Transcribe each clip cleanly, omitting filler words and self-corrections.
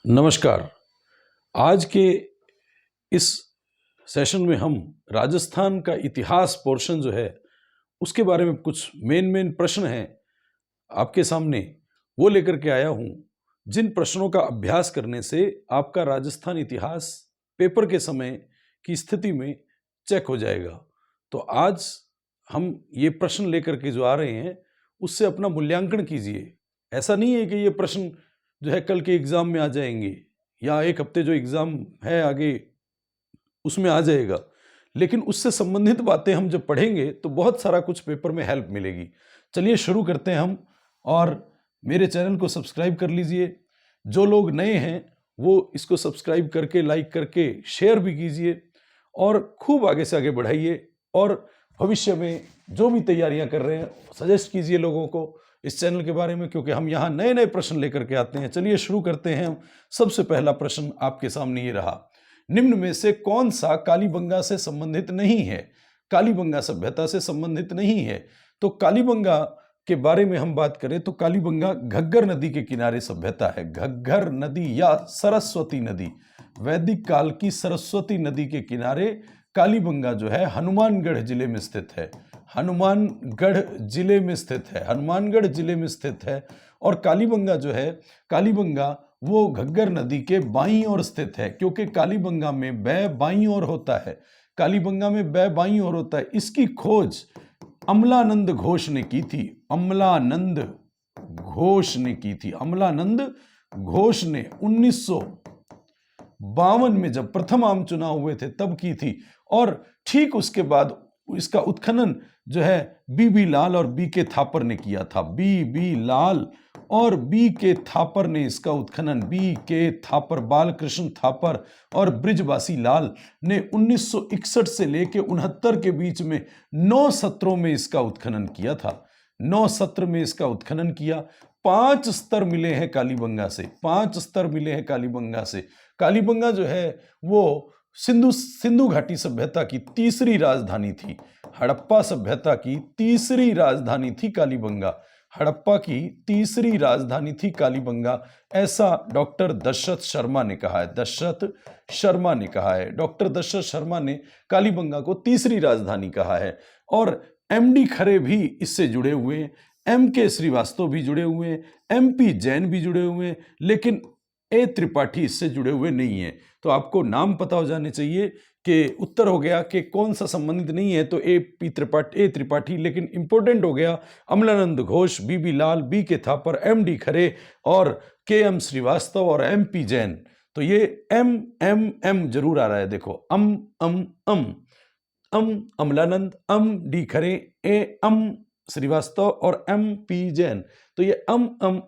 नमस्कार। आज के इस सेशन में हम राजस्थान का इतिहास पोर्शन जो है उसके बारे में कुछ मेन प्रश्न हैं आपके सामने, वो लेकर के आया हूं, जिन प्रश्नों का अभ्यास करने से आपका राजस्थान इतिहास पेपर के समय की स्थिति में चेक हो जाएगा। तो आज हम ये प्रश्न लेकर के जो आ रहे हैं उससे अपना मूल्यांकन कीजिए। ऐसा नहीं है कि ये प्रश्न जो है कल के एग्जाम में आ जाएंगे या एक हफ्ते जो एग्जाम है आगे उसमें आ जाएगा, लेकिन उससे संबंधित बातें हम जब पढ़ेंगे तो बहुत सारा कुछ पेपर में हेल्प मिलेगी। चलिए शुरू करते हैं हम, और मेरे चैनल को सब्सक्राइब कर लीजिए। जो लोग नए हैं वो इसको सब्सक्राइब करके, लाइक करके, शेयर भी कीजिए और खूब आगे से आगे बढ़ाइए। और भविष्य में जो भी तैयारियां कर रहे हैं सजेस्ट कीजिए लोगों को इस चैनल के बारे में, क्योंकि हम यहाँ नए नए प्रश्न लेकर के आते हैं। चलिए शुरू करते हैं। सबसे पहला प्रश्न आपके सामने ये रहा, निम्न में से कौन सा कालीबंगा से संबंधित नहीं है? कालीबंगा सभ्यता से संबंधित नहीं है। तो कालीबंगा के बारे में हम बात करें तो कालीबंगा घग्गर नदी के किनारे सभ्यता है। घग्गर नदी या सरस्वती नदी, वैदिक काल की सरस्वती नदी के किनारे कालीबंगा जो है हनुमानगढ़ जिले में स्थित है। हनुमानगढ़ जिले में स्थित है, हनुमानगढ़ जिले में स्थित है। और कालीबंगा जो है, कालीबंगा वो घग्गर नदी के बाईं ओर स्थित है, क्योंकि कालीबंगा में बै बाईं ओर होता है। कालीबंगा में बै बाईं ओर होता है। इसकी खोज अमलानंद घोष ने की थी। अमलानंद घोष ने की थी। अमलानंद घोष ने 1952 में जब प्रथम आम चुनाव हुए थे तब की थी। और ठीक उसके बाद इसका उत्खनन जो है बी लाल और बी के थापर ने किया था। बी लाल और बी के थापर ने इसका उत्खनन, बी के थापर, बालकृष्ण थापर और बृजवासी लाल ने 1961 से लेके 69 के बीच में 9 सत्रों में इसका उत्खनन किया था। 9 सत्र में इसका उत्खनन किया। 5 स्तर मिले हैं कालीबंगा से, 5 स्तर मिले हैं कालीबंगा से। कालीबंगा जो है वो सिंधु घाटी सभ्यता की तीसरी राजधानी थी। हड़प्पा सभ्यता की तीसरी राजधानी थी कालीबंगा। हड़प्पा की तीसरी राजधानी थी कालीबंगा, ऐसा डॉक्टर दशरथ शर्मा ने कहा है। दशरथ शर्मा ने कहा है, डॉक्टर दशरथ शर्मा ने कालीबंगा को तीसरी राजधानी कहा है। और एमडी खरे भी इससे जुड़े हुए हैं, एमके श्रीवास्तव भी जुड़े हुए हैं, एमपी जैन भी जुड़े हुए हैं, लेकिन ए त्रिपाठी इससे जुड़े हुए नहीं है। तो आपको नाम पता हो जाने चाहिए कि उत्तर हो गया कि कौन सा संबंधित नहीं है, तो ए त्रिपाठी, लेकिन इंपॉर्टेंट हो गया अमलानंद घोष, बी लाल, बी के थापर, एमडी खरे और के एम श्रीवास्तव और एमपी जैन। तो ये एम जरूर आ रहा है। देखो अमलानंद, डी खरे, श्रीवास्तव और पी जैन। तो ये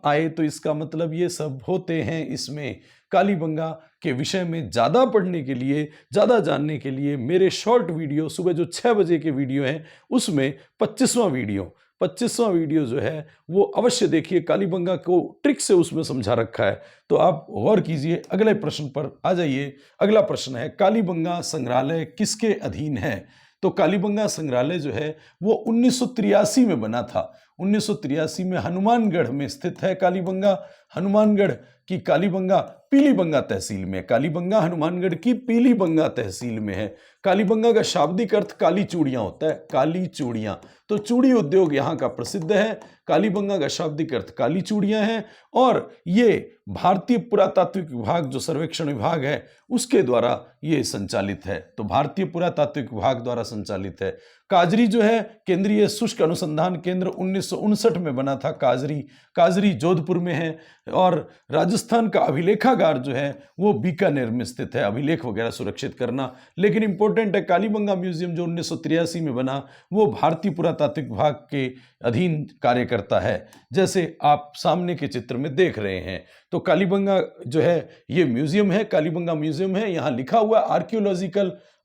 आए तो इसका मतलब ये सब होते हैं इसमें। कालीबंगा के विषय में ज़्यादा पढ़ने के लिए, ज़्यादा जानने के लिए मेरे शॉर्ट वीडियो सुबह जो 6 बजे के वीडियो हैं उसमें 25वां वीडियो जो है वो अवश्य देखिए। कालीबंगा को ट्रिक से उसमें समझा रखा है, तो आप गौर कीजिए। अगले प्रश्न पर आ जाइए। अगला प्रश्न है, कालीबंगा संग्रहालय किसके अधीन है? तो कालीबंगा संग्रहालय जो है वो 1983 में बना था। 1983 में हनुमानगढ़ में स्थित है कालीबंगा। हनुमानगढ़ की कालीबंगा पीलीबंगा तहसील में। कालीबंगा हनुमानगढ़ की पीलीबंगा तहसील में है। कालीबंगा का शाब्दिक अर्थ काली चूड़ियां होता है, काली चूड़ियां। तो चूड़ी उद्योग यहाँ का प्रसिद्ध है। कालीबंगा का शाब्दिक अर्थ काली चूड़ियां हैं। और ये भारतीय पुरातात्विक विभाग जो सर्वेक्षण विभाग है उसके द्वारा ये संचालित है। तो भारतीय पुरातात्विक विभाग द्वारा संचालित है। काजरी जो है केंद्रीय शुष्क अनुसंधान केंद्र 1959 में बना था। काजरी जोधपुर में है। और राजस्थान का अभिलेखागार जो है वो बीकानेर में स्थित है, अभिलेख वगैरह सुरक्षित करना। लेकिन इंपॉर्टेंट है, कालीबंगा म्यूजियम जो 1983 में बना वो भारतीय पुरातात्विक विभाग के अधीन कार्य करता है, जैसे आप सामने के चित्र में देख रहे हैं। तो कालीबंगा जो है ये म्यूजियम है, कालीबंगा म्यूजियम है। यहाँ लिखा हुआ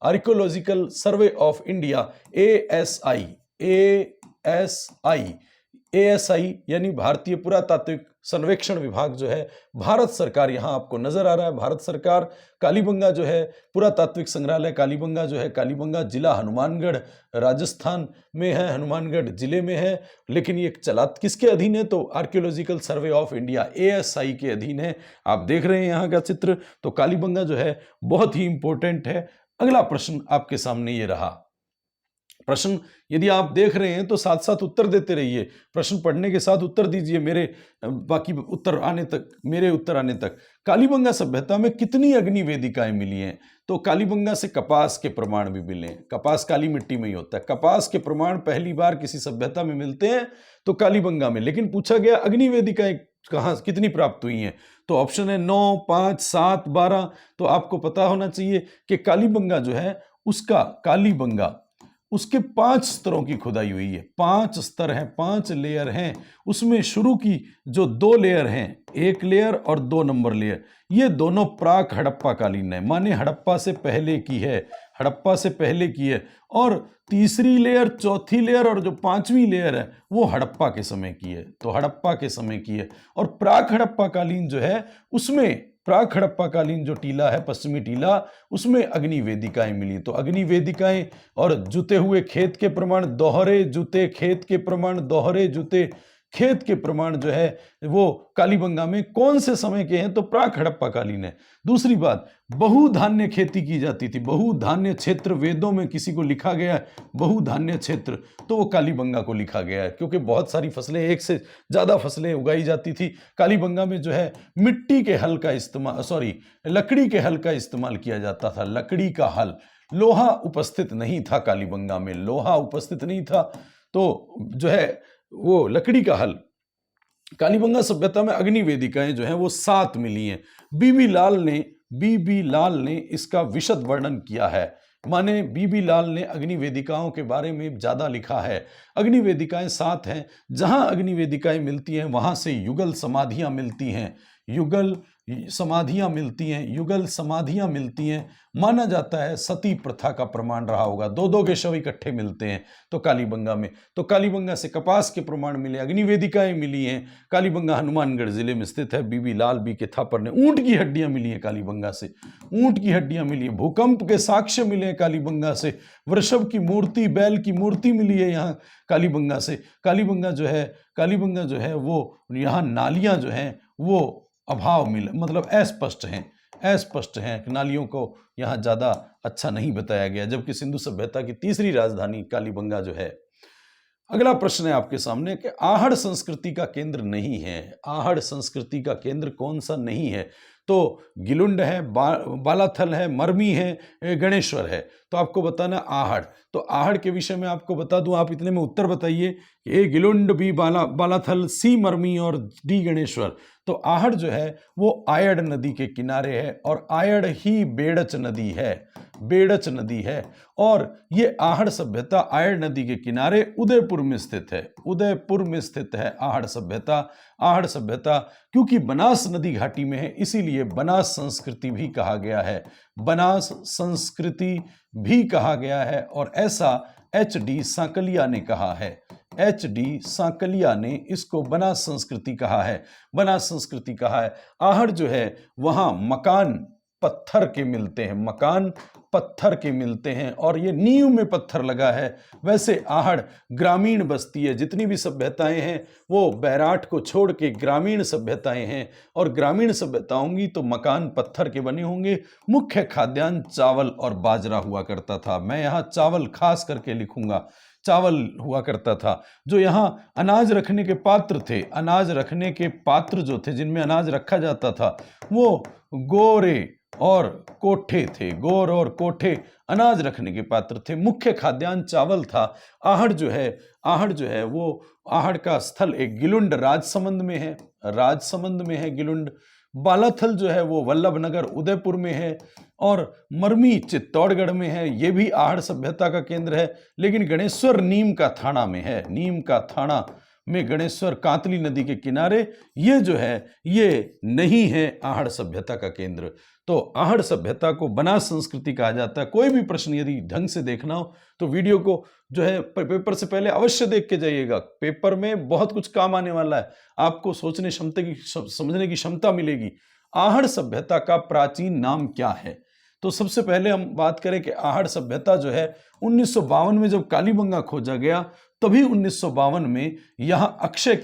archaeological survey of India, ASI ASI यानी भारतीय पुरातात्विक सर्वेक्षण विभाग जो है, भारत सरकार यहाँ आपको नजर आ रहा है। भारत सरकार कालीबंगा जो है, पुरातात्विक संग्रहालय कालीबंगा जो है, कालीबंगा जिला हनुमानगढ़ राजस्थान में है, हनुमानगढ़ जिले में है। लेकिन ये चला किसके अधीन है? तो archaeological survey of India ASI के अधीन है। आप देख रहे हैं यहाँ का चित्र। तो कालीबंगा जो है बहुत ही इंपॉर्टेंट है। अगला प्रश्न आपके सामने ये रहा। प्रश्न यदि आप देख रहे हैं तो साथ साथ उत्तर देते रहिए, प्रश्न पढ़ने के साथ उत्तर दीजिए मेरे उत्तर आने तक। कालीबंगा सभ्यता में कितनी अग्नि वेदिकाएं मिली हैं? तो कालीबंगा से कपास के प्रमाण भी मिले। कपास काली मिट्टी में ही होता है। कपास के प्रमाण पहली बार किसी सभ्यता में मिलते हैं तो कालीबंगा में। लेकिन पूछा गया अग्नि वेदिकाएं कहाँ कितनी प्राप्त हुई हैं? तो ऑप्शन है 9, 5, 7, 12। तो आपको पता होना चाहिए कि कालीबंगा जो है उसका कालीबंगा उसके 5 स्तरों की खुदाई हुई है। 5 स्तर हैं, 5 लेयर हैं। उसमें शुरू की जो 2 लेयर हैं, 1 लेयर और 2 नंबर लेयर, ये दोनों प्राक हड़प्पा कालीन है, माने हड़प्पा से पहले की है, हड़प्पा से पहले की है। और तीसरी लेयर, चौथी लेयर और जो 5वीं लेयर है वो हड़प्पा के समय की है। तो हड़प्पा के समय की है। और प्राक हड़प्पा कालीन जो है उसमें प्राक हड़प्पा कालीन जो टीला है, पश्चिमी टीला, उसमें अग्नि वेदिकाएं मिली। तो अग्नि वेदिकाएं और जुते हुए खेत के प्रमाण, दोहरे जुते खेत के प्रमाण, दोहरे जुते खेत के प्रमाण जो है वो कालीबंगा में कौन से समय के हैं? तो प्राक हड़प्पा कालीन है। दूसरी बात, बहुधान्य खेती की जाती थी। बहुधान्य क्षेत्र वेदों में किसी को लिखा गया है बहुधान्य क्षेत्र, तो वो कालीबंगा को लिखा गया है, क्योंकि बहुत सारी फसलें, एक से ज्यादा फसलें उगाई जाती थी। कालीबंगा में जो है मिट्टी के हल का इस्तेमाल, लकड़ी के हल का इस्तेमाल किया जाता था। लकड़ी का हल, लोहा उपस्थित नहीं था कालीबंगा में, लोहा उपस्थित नहीं था। तो जो है वो लकड़ी का हल। कालीबंगा सभ्यता में अग्नि वेदिकाएं जो हैं वो 7 मिली हैं। बीबी लाल ने इसका विशद वर्णन किया है। माने बीबी लाल ने अग्नि वेदिकाओं के बारे में ज्यादा लिखा है। अग्नि वेदिकाएं 7 हैं। जहां अग्नि वेदिकाएं मिलती हैं वहां से युगल समाधियां मिलती हैं। युगल समाधियां मिलती हैं। माना जाता है सती प्रथा का प्रमाण रहा होगा। 2-2 के शव इकट्ठे मिलते हैं तो कालीबंगा में। तो कालीबंगा से कपास के प्रमाण मिले, अग्नि वेदिकाएं मिली हैं। कालीबंगा हनुमानगढ़ जिले में स्थित है। बीबी लाल बी के थापर ने ऊंट की हड्डियां मिली हैं कालीबंगा से, ऊंट की हड्डियां मिली हैं। भूकंप के साक्ष्य मिले हैं कालीबंगा से। वृषभ की मूर्ति, बैल की मूर्ति मिली है यहाँ कालीबंगा से। कालीबंगा जो है वो यहाँ नालियां जो हैं वो अभाव मिले, मतलब अस्पष्ट हैं। नालियों को यहाँ ज्यादा अच्छा नहीं बताया गया, जबकि सिंधु सभ्यता की तीसरी राजधानी कालीबंगा जो है। अगला प्रश्न है आपके सामने कि आहड़ संस्कृति का केंद्र नहीं है। आहड़ संस्कृति का केंद्र कौन सा नहीं है? तो गिलुंड है, बालाथल है, मरमी है, गणेश्वर है। तो आपको बताना आहड़। तो आहड़ के विषय में आपको बता दूं, आप इतने में उत्तर बताइए। ए गिलुंड, बी बालाथल, सी मरमी और डी गणेश्वर। तो आहड़ जो है वो आयड़ नदी के किनारे है और आयड़ ही बेड़च नदी है। और ये आहड़ सभ्यता आयड़ नदी के किनारे उदयपुर में स्थित है आहड़ सभ्यता। क्योंकि बनास नदी घाटी में है, इसीलिए बनास संस्कृति भी कहा गया है। और ऐसा HD सांकलिया ने इसको बनास संस्कृति कहा है। आहड़ जो है वहां मकान पत्थर के मिलते हैं और ये नींव में पत्थर लगा है। वैसे आहड़ ग्रामीण बस्ती है। जितनी भी सभ्यताएं हैं वो बैराट को छोड़ के ग्रामीण सभ्यताएं हैं, और ग्रामीण सभ्यता होंगी तो मकान पत्थर के बने होंगे। मुख्य खाद्यान्न चावल और बाजरा हुआ करता था। मैं यहाँ चावल खास करके लिखूंगा। चावल हुआ करता था। जो यहाँ अनाज रखने के पात्र थे, जो थे जिनमें अनाज रखा जाता था, वो गोरे और कोठे अनाज रखने के पात्र थे। मुख्य खाद्यान्न चावल था। आहड़ जो है वो आहड़ का स्थल एक गिलुंड राजसमंद में है गिलुंड। बालाथल जो है वो वल्लभनगर उदयपुर में है, और मरमी चित्तौड़गढ़ में है। ये भी आहड़ सभ्यता का केंद्र है। लेकिन गणेश्वर नीम का थाना में गणेश्वर कातली नदी के किनारे, ये जो है ये नहीं है आहड़ सभ्यता का केंद्र। तो आहड़ सभ्यता को बनास संस्कृति कहा जाता है। कोई भी प्रश्न यदि ढंग से देखना हो तो वीडियो को जो है पेपर से पहले अवश्य देख के जाइएगा। पेपर में बहुत कुछ काम आने वाला है, आपको सोचने क्षमता की समझने की क्षमता मिलेगी। आहड़ सभ्यता का प्राचीन नाम क्या है? तो सबसे पहले हम बात करें कि आहड़ सभ्यता जो है 1952 में जब कालीबंगा खोजा गया, तभी 1952 में यहां अक्षय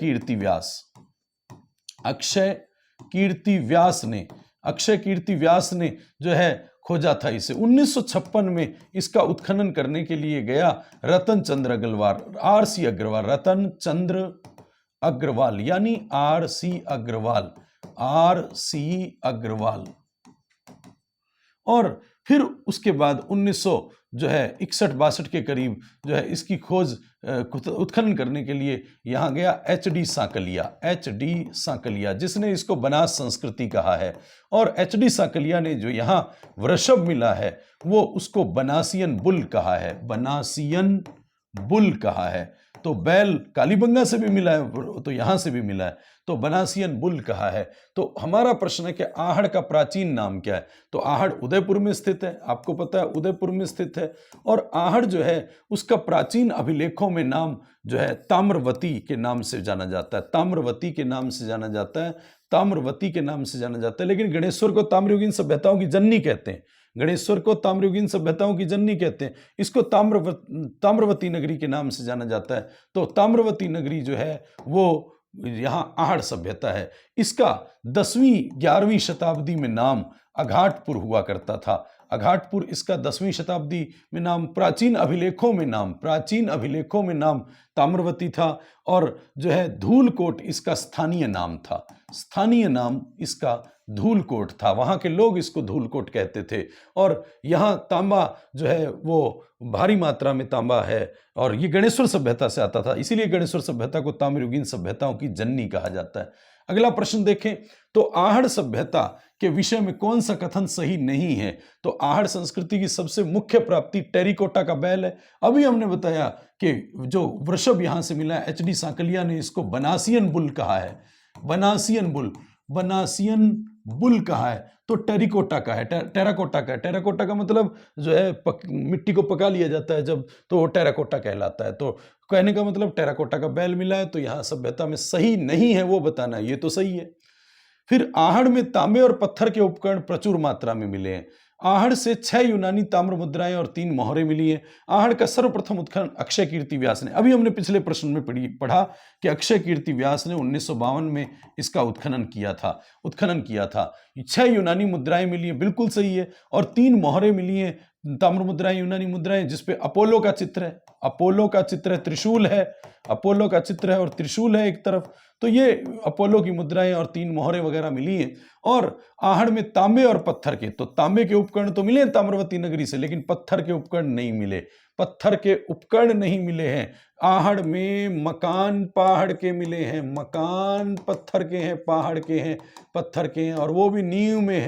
कीर्ति व्यास ने जो है खोजा था इसे। 1956 में इसका उत्खनन करने के लिए गया रतन चंद्र अग्रवाल यानी आर.सी. अग्रवाल। और फिर उसके बाद 1961-62 के करीब जो है इसकी खोज उत्खनन करने के लिए यहाँ गया एच.डी. सांकलिया, जिसने इसको बनास संस्कृति कहा है। और एच.डी. सांकलिया ने जो यहाँ वृषभ मिला है वो उसको बनासियन बुल कहा है। तो बैल कालीबंगा से भी मिला है तो यहाँ से भी मिला है, तो बनासियन बुल कहा है। तो हमारा प्रश्न है कि आहड़ का प्राचीन नाम क्या है? तो आहड़ उदयपुर में स्थित है, आपको पता है उदयपुर में स्थित है। और आहड़ जो है उसका प्राचीन अभिलेखों में नाम जो है ताम्रवती के नाम से जाना जाता है। लेकिन गणेश्वर को ताम्रयुगीन सभ्यताओं की जननी कहते हैं। इसको ताम्रवती नगरी के नाम से जाना जाता है। तो ताम्रवती नगरी जो है वो यहाँ आहड़ सभ्यता है। इसका 10वीं-11वीं शताब्दी में नाम अघाटपुर हुआ करता था। अघाटपुर इसका 10वीं शताब्दी में नाम, प्राचीन अभिलेखों में नाम ताम्रवती था। और जो है धूलकोट इसका स्थानीय नाम धूलकोट था। वहाँ के लोग इसको धूलकोट कहते थे। और यहाँ तांबा जो है वो भारी मात्रा में तांबा है, और ये गणेश्वर सभ्यता से आता था, इसीलिए गणेश्वर सभ्यता को ताम्रयुगीन सभ्यताओं की जननी कहा जाता है। अगला प्रश्न देखें तो आहड़ सभ्यता के विषय में कौन सा कथन सही नहीं है? तो आहड़ संस्कृति की सबसे मुख्य प्राप्ति टेरिकोटा का बैल है। अभी हमने बताया कि जो वृषभ यहाँ से मिला है, एच.डी. सांकलिया ने इसको बनासियन बुल कहा है। बनासियन बुल कहा है तो टेरिकोटा का है, टेराकोटा का मतलब जो है मिट्टी को पका लिया जाता है जब, तो वो टेराकोटा कहलाता है। तो कहने का मतलब टेराकोटा का बैल मिला है, तो यहाँ सभ्यता में सही नहीं है वो बताना, ये तो सही है। फिर आहड़ में तांबे और पत्थर के उपकरण प्रचुर मात्रा में मिले हैं। आहड़ से 6 यूनानी ताम्र मुद्राएं और 3 मोहरें मिली हैं। आहड़ का सर्वप्रथम उत्खनन अक्षय कीर्ति व्यास ने, अभी हमने पिछले प्रश्न में पढ़ा कि अक्षय कीर्ति व्यास ने 1952 में इसका उत्खनन किया था। 6 यूनानी मुद्राएं मिली हैं, बिल्कुल सही है। और 3 मोहरें मिली हैं, ताम्र मुद्राएं, यूनानी मुद्राएं, जिसपे अपोलो का चित्र है, त्रिशूल है, अपोलो का चित्र है और त्रिशूल है एक तरफ। तो ये अपोलो की मुद्राएं और 3 मोहरें वगैरह मिली हैं। और आहड़ में तांबे और पत्थर के, तो तांबे के उपकरण तो मिले ताम्रवती नगरी से, लेकिन पत्थर के उपकरण नहीं मिले हैं। आहड़ में मकान पहाड़ के मिले हैं, मकान पत्थर के हैं, पहाड़ के हैं, पत्थर के हैं, और वो भी नींव में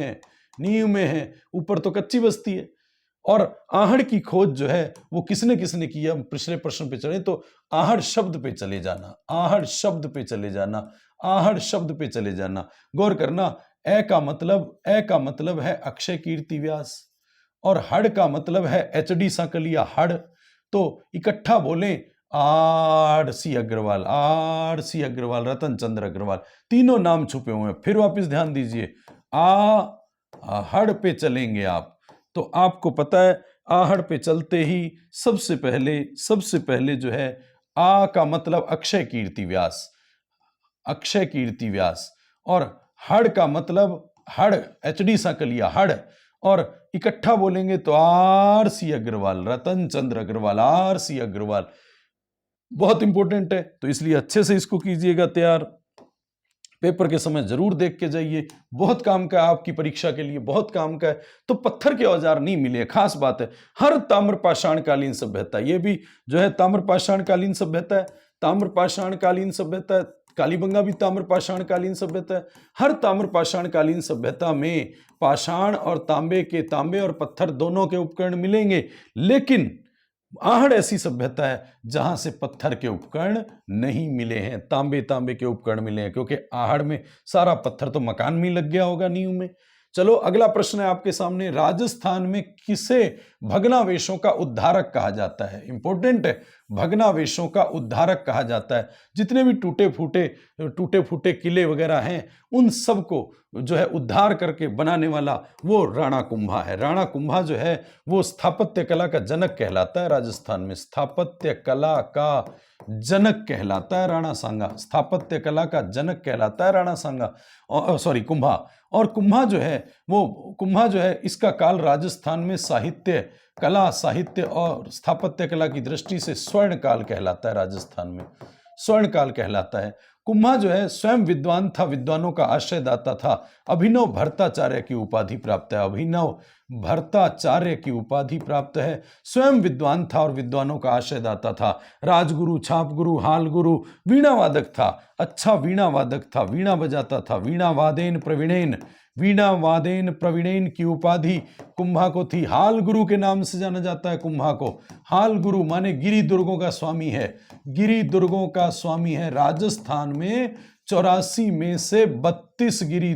है, ऊपर तो कच्ची बस्ती है। और आहड़ की खोज जो है वो किसने किया? हम पिछले प्रश्न पे चले तो आहड़ शब्द पे चले जाना। गौर करना, ए का मतलब है अक्षय कीर्ति व्यास, और हड़ का मतलब है एच.डी. सांकलिया हड़। तो इकट्ठा बोलें आर.सी. अग्रवाल, रतन चंद्र अग्रवाल, तीनों नाम छुपे हुए हैं। फिर वापस ध्यान दीजिए, आहड़ पे चलेंगे आप तो आपको पता है आहड़ पे चलते ही सबसे पहले जो है आ का मतलब अक्षय कीर्ति व्यास, और हड़ का मतलब हड़, एच.डी. सांकलिया हड़, और इकट्ठा बोलेंगे तो आर.सी. अग्रवाल, रतन चंद्र अग्रवाल, आर.सी. अग्रवाल। बहुत इंपॉर्टेंट है, तो इसलिए अच्छे से इसको कीजिएगा तैयार। पेपर के समय जरूर देख के जाइए, बहुत काम का है आपकी परीक्षा के लिए, बहुत काम का है। तो पत्थर के औजार नहीं मिले, खास बात है। हर ताम्रपाषाणकालीन सभ्यता, ये भी जो है ताम्रपाषाणकालीन सभ्यता है, कालीबंगा भी ताम्रपाषाणकालीन सभ्यता है। हर ताम्रपाषाणकालीन सभ्यता में पाषाण और तांबे और पत्थर दोनों के उपकरण मिलेंगे, लेकिन आहड़ ऐसी सभ्यता है जहां से पत्थर के उपकरण नहीं मिले हैं, तांबे के उपकरण मिले हैं, क्योंकि आहड़ में सारा पत्थर तो मकान में लग गया होगा, नींव में। चलो अगला प्रश्न है आपके सामने, राजस्थान में किसे भग्नावशेषों का उद्धारक कहा जाता है? इंपॉर्टेंट है, भग्नावशेषों का उद्धारक कहा जाता है। जितने भी टूटे फूटे किले वगैरह हैं, उन सब को जो है उद्धार करके बनाने वाला वो राणा कुंभा है। राणा कुंभा जो है वो स्थापत्य कला का जनक कहलाता है। राजस्थान में स्थापत्य कला का जनक कहलाता है राणा सांगा। स्थापत्य कला का जनक कहलाता है राणा सांगा, सॉरी कुंभा। और कुंभा जो है इसका काल राजस्थान में साहित्य और स्थापत्य कला की दृष्टि से स्वर्ण काल कहलाता है। राजस्थान में स्वर्ण काल कहलाता है। कुंभा जो है स्वयं विद्वान था, विद्वानों का आश्रयदाता था। अभिनव भट्टाचार्य की उपाधि प्राप्त है। अभिनव भट्टाचार्य की उपाधि प्राप्त है। स्वयं विद्वान था और विद्वानों का आश्रयदाता था। राजगुरु, छापगुरु, हालगुरु, वीणावादक था। अच्छा वीणावादक था, वीणा बजाता था। वीणावादेन प्रवीणेन की उपाधि कुंभा को थी। हाल गुरु के नाम से जाना जाता है कुंभा को। हाल गुरु माने गिरी दुर्गों का स्वामी है। गिरी दुर्गों का स्वामी है। राजस्थान में 84 में से 32 गिरी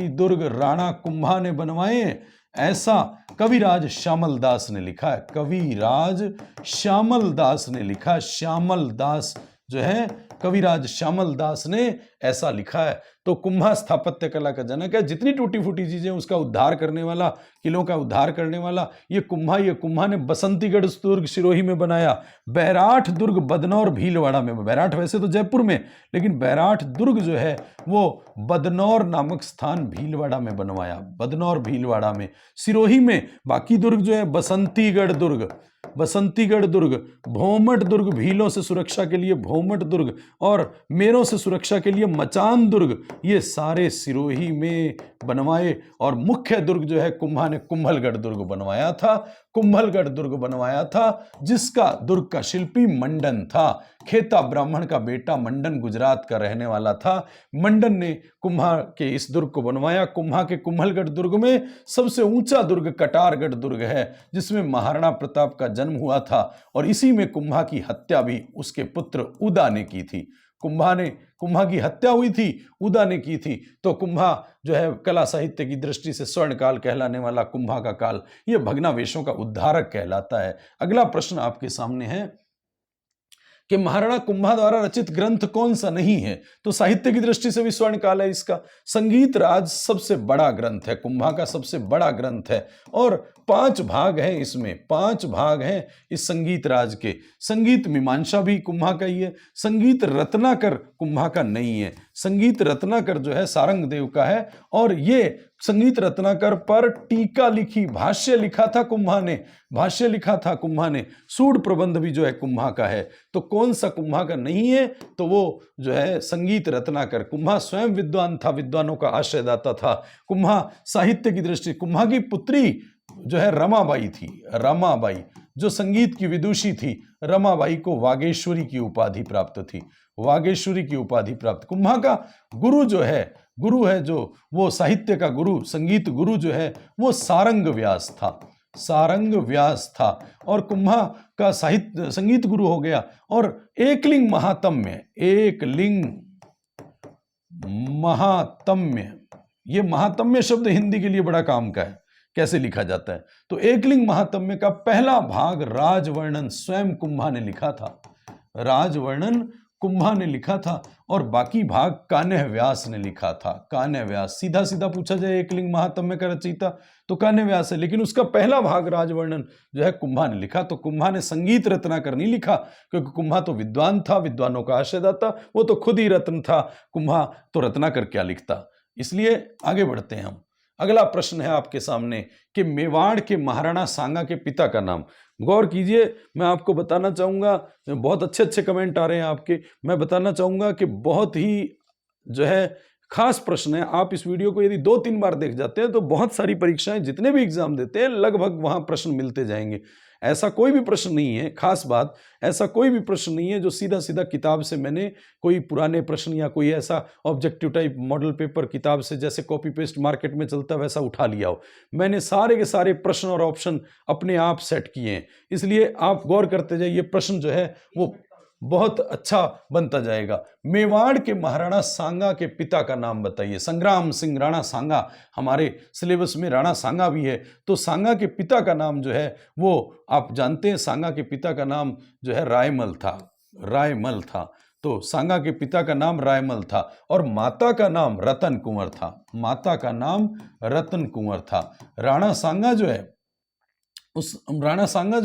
दुर्ग राणा कुंभा ने बनवाए, ऐसा कविराज श्यामल दास ने लिखा है। कविराज श्यामल दास ने लिखा। श्यामल दास जो है कविराज श्यामल दास ने ऐसा लिखा है। तो कुंभा स्थापत्य कला का जनक है। जितनी टूटी फूटी चीजें उसका उद्धार करने वाला, किलों का उद्धार करने वाला ये कुंभा ने बसंतीगढ़ दुर्ग सिरोही में बनाया। बैराठ दुर्ग बदनौर भीलवाड़ा में, बैराठ वैसे तो जयपुर में, लेकिन बैराठ दुर्ग जो है वो बदनौर नामक स्थान भीलवाड़ा में बनवाया। बदनौर भीलवाड़ा में। सिरोही में बाकी दुर्ग जो है बसंतीगढ़ दुर्ग, भोमट दुर्ग भीलों से सुरक्षा के लिए भोमट दुर्ग, और मेरों से सुरक्षा के लिए मचान दुर्ग, ये सारे सिरोही में बनवाए। और मुख्य दुर्ग जो है कुंभा ने कुंभलगढ़ दुर्ग बनवाया था। जिसका दुर्ग का शिल्पी मंडन था। खेता ब्राह्मण का बेटा मंडन गुजरात का रहने वाला था। मंडन ने कुंभा के इस दुर्ग को बनवाया। कुंभा के कुंभलगढ़ दुर्ग में सबसे ऊंचा दुर्ग कटारगढ़ दुर्ग है, जिसमें महाराणा प्रताप का जन्म हुआ था, और इसी में कुंभा की हत्या भी उसके पुत्र उदा ने की थी। कुंभा की हत्या हुई थी, उदा ने की थी। तो कुंभा जो है कला साहित्य की दृष्टि से स्वर्ण काल कहलाने वाला कुंभा का काल, यह भग्नावशेषों का उद्धारक कहलाता है। अगला प्रश्न आपके सामने है कि महाराणा कुंभा द्वारा रचित ग्रंथ कौन सा नहीं है? तो साहित्य की दृष्टि से भी स्वर्ण काल है इसका। संगीत राज सबसे बड़ा ग्रंथ है, कुंभा का सबसे बड़ा ग्रंथ है, और 5 भाग हैं इसमें। 5 भाग हैं इस संगीत राज के। संगीत मीमांसा भी कुंभा का ही है। संगीत रत्नाकर कुंभा का नहीं है। संगीत रत्नाकर जो है सारंगदेव का है, और ये संगीत रत्नाकर पर टीका लिखी, भाष्य लिखा था कुंभा ने। सूड प्रबंध भी जो है कुंभा का है। तो कौन सा कुंभा का नहीं है? तो वो जो है संगीत रत्नाकर। कुंभा स्वयं विद्वान था, विद्वानों का आश्रयदाता था। कुंभा साहित्य की दृष्टि, कुंभा की पुत्री जो है रमाबाई थी। रमाबाई जो संगीत की विदुषी थी, रमाबाई को वागेश्वरी की उपाधि प्राप्त। कुंभा का गुरु है जो वो साहित्य का गुरु, संगीत गुरु जो है वो सारंग व्यास था। और कुंभा का संगीत गुरु हो गया। और एकलिंग महात्म्य, ये महात्म्य शब्द हिंदी के लिए बड़ा काम का है, कैसे लिखा जाता है। तो एकलिंग महात्म्य का पहला भाग राजवर्णन स्वयं कुंभा ने लिखा था, और बाकी भाग कान्ह व्यास ने लिखा था। कान्ह व्यास, सीधा पूछा जाए एकलिंग महात्म्य का रचयिता तो कान्ह व्यास है, लेकिन उसका पहला भाग राजवर्णन जो है कुंभा ने लिखा। तो कुंभा ने संगीत रत्नाकर नहीं लिखा, क्योंकि कुंभा तो विद्वान था, विद्वानों का आश्रयदाता, वो तो खुद ही रत्न था। कुंभा तो रत्नाकर क्या लिखता। इसलिए आगे बढ़ते हैं हम। अगला प्रश्न है आपके सामने कि मेवाड़ के महाराणा सांगा के पिता का नाम। गौर कीजिए, मैं आपको बताना चाहूँगा, बहुत अच्छे कमेंट आ रहे हैं आपके। मैं बताना चाहूँगा कि बहुत ही जो है खास प्रश्न है। आप इस वीडियो को यदि 2-3 बार देख जाते हैं तो बहुत सारी परीक्षाएं, जितने भी एग्जाम देते हैं, लगभग वहां प्रश्न मिलते जाएंगे। ऐसा कोई भी प्रश्न नहीं है, खास बात, ऐसा कोई भी प्रश्न नहीं है जो सीधा सीधा किताब से मैंने कोई पुराने प्रश्न या कोई ऐसा ऑब्जेक्टिव टाइप मॉडल पेपर किताब से जैसे कॉपी पेस्ट मार्केट में चलता है वैसा उठा लिया हो। मैंने सारे के सारे प्रश्न और ऑप्शन अपने आप सेट किए हैं, इसलिए आप गौर करते जाइए, प्रश्न जो है वो बहुत अच्छा बनता जाएगा। मेवाड़ के महाराणा सांगा के पिता का नाम बताइए। संग्राम सिंह राणा सांगा, हमारे सिलेबस में राणा सांगा भी है, तो सांगा के पिता का नाम जो है वो आप जानते हैं। सांगा के पिता का नाम जो है रायमल था, रायमल था। तो सांगा के पिता का नाम रायमल था और माता का नाम रतन कुंवर था, माता का नाम रतन कुंवर था। राणा सांगा जो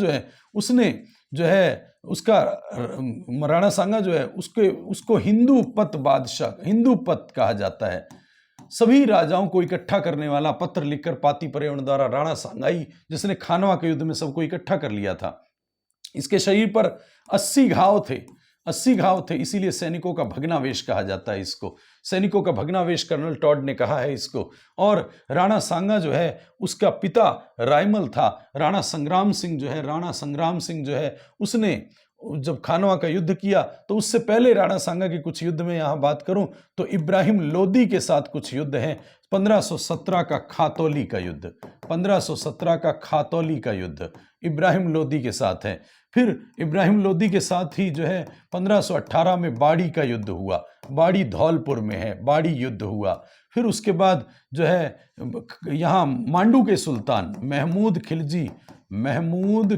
है उसने जो है उसका राणा सांगा जो है उसको हिंदूपत बादशाह, हिंदूपत कहा जाता है। सभी राजाओं को इकट्ठा करने वाला, पत्र लिखकर पाती पर्यावरण द्वारा राणा सांगाई, जिसने खानवा के युद्ध में सबको इकट्ठा कर लिया था। इसके शरीर पर 80 घाव थे, 80 घाव थे, इसीलिए सैनिकों का भग्नावेश कहा जाता है इसको। सैनिकों का भग्नावेश कर्नल टॉड ने कहा है इसको। और राणा सांगा जो है उसका पिता रायमल था। राणा संग्राम सिंह जो है उसने जब खानवा का युद्ध किया तो उससे पहले राणा सांगा की कुछ युद्ध में यहां बात करूं तो इब्राहिम लोदी के साथ कुछ युद्ध हैं। 1517 का खातौली का युद्ध, 1517 का खातौली का युद्ध इब्राहिम लोदी के साथ है। फिर इब्राहिम लोदी के साथ ही जो है 1518 में बाड़ी का युद्ध हुआ, बाड़ी धौलपुर में है, बाड़ी युद्ध हुआ। फिर उसके बाद जो है यहाँ मांडू के सुल्तान महमूद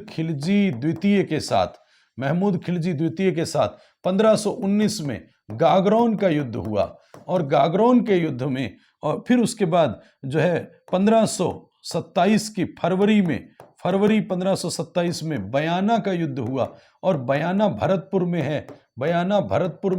खिलजी द्वितीय के साथ 1519 में गागरौन का युद्ध हुआ और गागरौन के युद्ध में, और फिर उसके बाद जो है 1527 की फरवरी 1527 में बयाना का युद्ध हुआ और बयाना भरतपुर में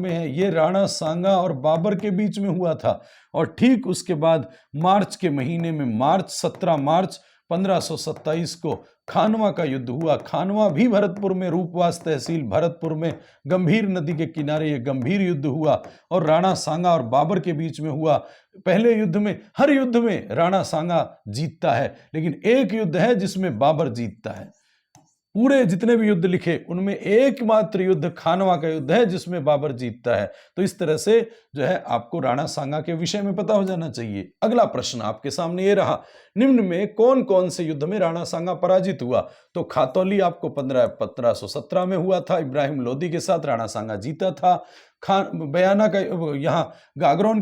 है। ये राणा सांगा और बाबर के बीच में हुआ था। और ठीक उसके बाद मार्च के महीने में 17 मार्च 1527 को खानवा का युद्ध हुआ। खानवा भी भरतपुर में, रूपवास तहसील भरतपुर में, गंभीर नदी के किनारे ये गंभीर युद्ध हुआ और राणा सांगा और बाबर के बीच में हुआ। पहले युद्ध में, हर युद्ध में राणा सांगा जीतता है, लेकिन एक युद्ध है जिसमें बाबर जीतता है। पूरे जितने भी युद्ध लिखे उनमें एकमात्र युद्ध खानवा का युद्ध है जिसमें बाबर जीतता है। तो इस तरह से जो है आपको राणा सांगा के विषय में पता हो जाना चाहिए। अगला प्रश्न आपके सामने ये रहा, निम्न में कौन कौन से युद्ध में राणा सांगा पराजित हुआ? तो खातौली आपको 1517 में हुआ था, इब्राहिम लोदी के साथ राणा सांगा जीता था। बयाना का, यहाँ गागरौन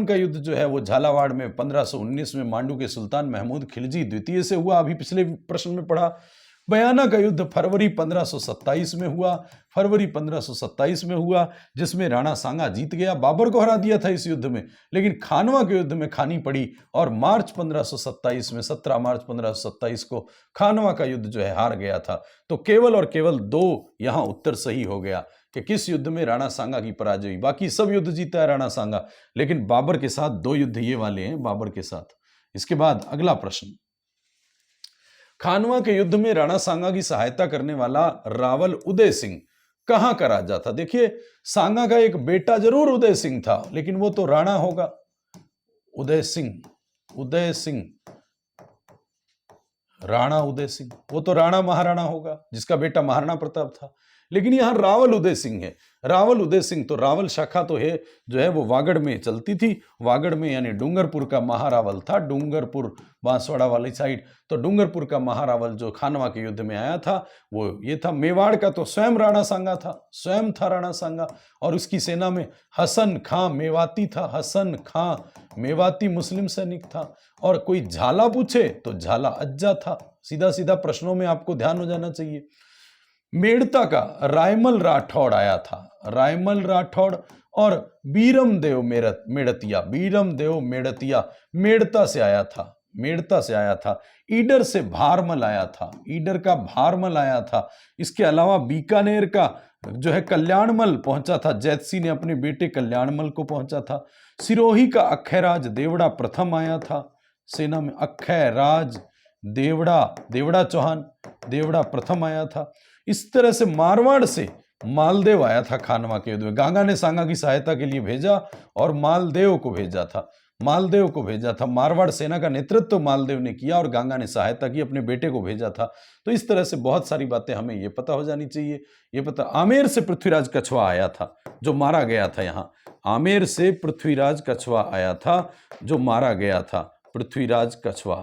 का युद्ध जो है वो झालावाड़ में 1519 में मांडू के सुल्तान महमूद खिलजी द्वितीय से हुआ, अभी पिछले प्रश्न में पढ़ा। बयाना का युद्ध फरवरी 1527 में हुआ जिसमें राणा सांगा जीत गया, बाबर को हरा दिया था इस युद्ध में, लेकिन खानवा के युद्ध में खानी पड़ी और मार्च 1527 में 17 मार्च 1527 को खानवा का युद्ध जो है हार गया था। तो केवल और केवल 2 यहां उत्तर सही हो गया कि किस युद्ध में राणा सांगा की पराजय हुई। बाकी सब युद्ध जीता है राणा सांगा, लेकिन बाबर के साथ 2 युद्ध ये वाले हैं, बाबर के साथ। इसके बाद अगला प्रश्न, खानवा के युद्ध में राणा सांगा की सहायता करने वाला रावल उदय सिंह कहां का राजा था? देखिए, सांगा का एक बेटा जरूर उदय सिंह था, लेकिन वो तो राणा होगा। उदय सिंह राणा उदय सिंह, वो तो राणा महाराणा होगा जिसका बेटा महाराणा प्रताप था। लेकिन यहां रावल उदय सिंह है, रावल उदय सिंह, तो रावल शाखा तो है जो है वो वागड़ में चलती थी, वागड़ में यानी डूंगरपुर का महारावल था, डूंगरपुर बांसवाड़ा वाली साइड। तो डूंगरपुर का महारावल जो खानवा के युद्ध में आया था वो ये था। मेवाड़ का तो स्वयं राणा सांगा था, स्वयं था राणा सांगा, और उसकी सेना में हसन खां मेवाती था, हसन खां मेवाती मुस्लिम सैनिक था। और कोई झाला पूछे तो झाला अज्जा था। सीधा सीधा प्रश्नों में आपको ध्यान हो जाना चाहिए। मेड़ता का रायमल राठौड़ आया था, रायमल राठौड़, और बीरम देव मेड़तिया मेड़ता से आया था। ईडर से भारमल आया था, ईडर का भारमल आया था। इसके अलावा बीकानेर का जो है कल्याणमल पहुंचा था, जैतसी ने अपने बेटे कल्याणमल को पहुंचा था। सिरोही का अक्षयराज देवड़ा प्रथम आया था सेना में, अक्षयराज देवड़ा चौहान देवड़ा प्रथम आया था। इस तरह से मारवाड़ से मालदेव आया था खानवा के युद्ध में। गांगा ने सांगा की सहायता के लिए भेजा और मालदेव को भेजा था, मालदेव को भेजा था। मारवाड़ सेना का नेतृत्व मालदेव ने किया और गांगा ने सहायता की, अपने बेटे को भेजा था। तो इस तरह से बहुत सारी बातें हमें ये पता हो जानी चाहिए। ये पता, आमेर से पृथ्वीराज कछवा आया था जो मारा गया था। यहाँ आमेर से पृथ्वीराज कछवा आया था जो मारा गया था, पृथ्वीराज कछवा।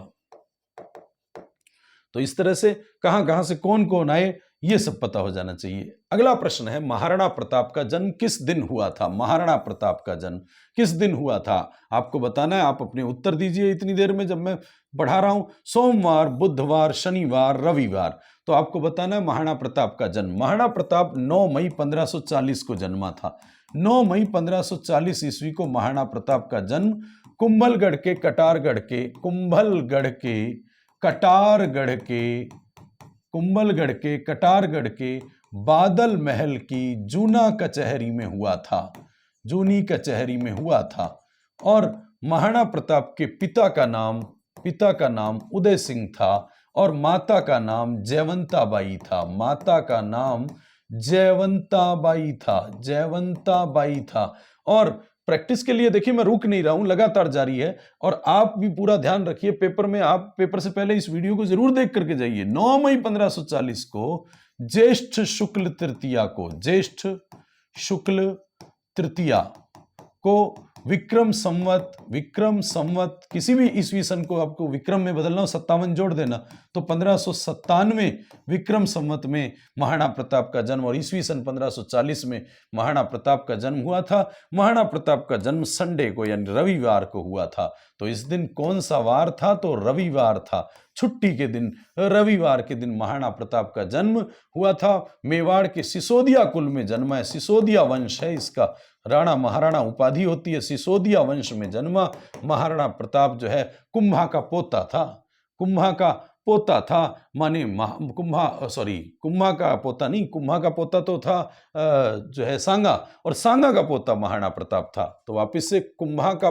तो इस तरह से कहां कहां से कौन कौन आए ये सब पता हो जाना चाहिए। अगला प्रश्न है, महाराणा प्रताप का जन्म किस दिन हुआ था? महाराणा प्रताप का जन्म किस दिन हुआ था आपको बताना है। आप अपने उत्तर दीजिए इतनी देर में जब मैं पढ़ा रहा हूं। सोमवार, बुधवार, शनिवार, रविवार। तो आपको बताना है महाराणा प्रताप का जन्म। महाराणा प्रताप 9 मई 1540 को जन्मा था। 9 मई 1540 ईस्वी को महाराणा प्रताप का जन्म कुंभलगढ़ के कटारगढ़ के कुंभलगढ़ के कटारगढ़ के बादल महल की जूना कचहरी में हुआ था, जूनी कचहरी में हुआ था। और महाराणा प्रताप के पिता का नाम उदय सिंह था और माता का नाम जयवंताबाई था। माता का नाम जयवंताबाई था। और प्रैक्टिस के लिए देखिए मैं रुक नहीं रहा हूं, लगातार जारी है। और आप भी पूरा ध्यान रखिए, पेपर में आप पेपर से पहले इस वीडियो को जरूर देख करके जाइए। 9 मई 1540 को ज्येष्ठ शुक्ल तृतीया को विक्रम संवत किसी भी ईस्वी सन को आपको विक्रम में बदलना हो, 57 जोड़ देना, तो 1597 विक्रम संवत में महाराणा प्रताप का जन्म और ईस्वी सन 1540 में महाराणा प्रताप का जन्म हुआ था। महाराणा प्रताप का जन्म संडे को यानी रविवार को हुआ था। तो इस दिन कौन सा वार था? तो रविवार था, छुट्टी के दिन, रविवार के दिन महाराणा प्रताप का जन्म हुआ था। मेवाड़ के सिसोदिया कुल में जन्मा है, सिसोदिया वंश है इसका, राणा महाराणा उपाधि होती है। सिसोदिया वंश में जन्मा महाराणा प्रताप जो है कुंभा का पोता था, माने कुंभा का पोता नहीं, कुंभा का पोता तो था जो है सांगा, और सांगा का पोता महाराणा प्रताप था। तो वापिस से कुंभा का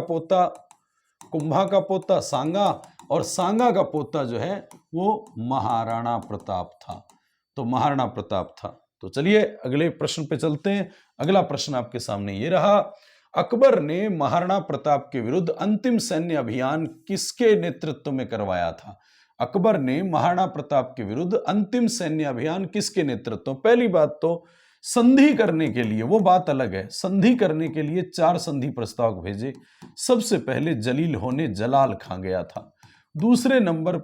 पोता सांगा, और सांगा का पोता जो है वो महाराणा प्रताप था। तो महाराणा प्रताप था। तो चलिए अगले प्रश्न पे चलते हैं। अगला प्रश्न आपके सामने ये रहा, अकबर ने महाराणा प्रताप के विरुद्ध अंतिम सैन्य अभियान किसके नेतृत्व में करवाया था? अकबर ने महाराणा प्रताप के विरुद्ध अंतिम सैन्य अभियान किसके नेतृत्व? पहली बात तो संधि करने के लिए, वो बात अलग है, संधि करने के लिए 4 संधि प्रस्ताव भेजे। सबसे पहले जलील होने जलाल खां गया था। दूसरे नंबर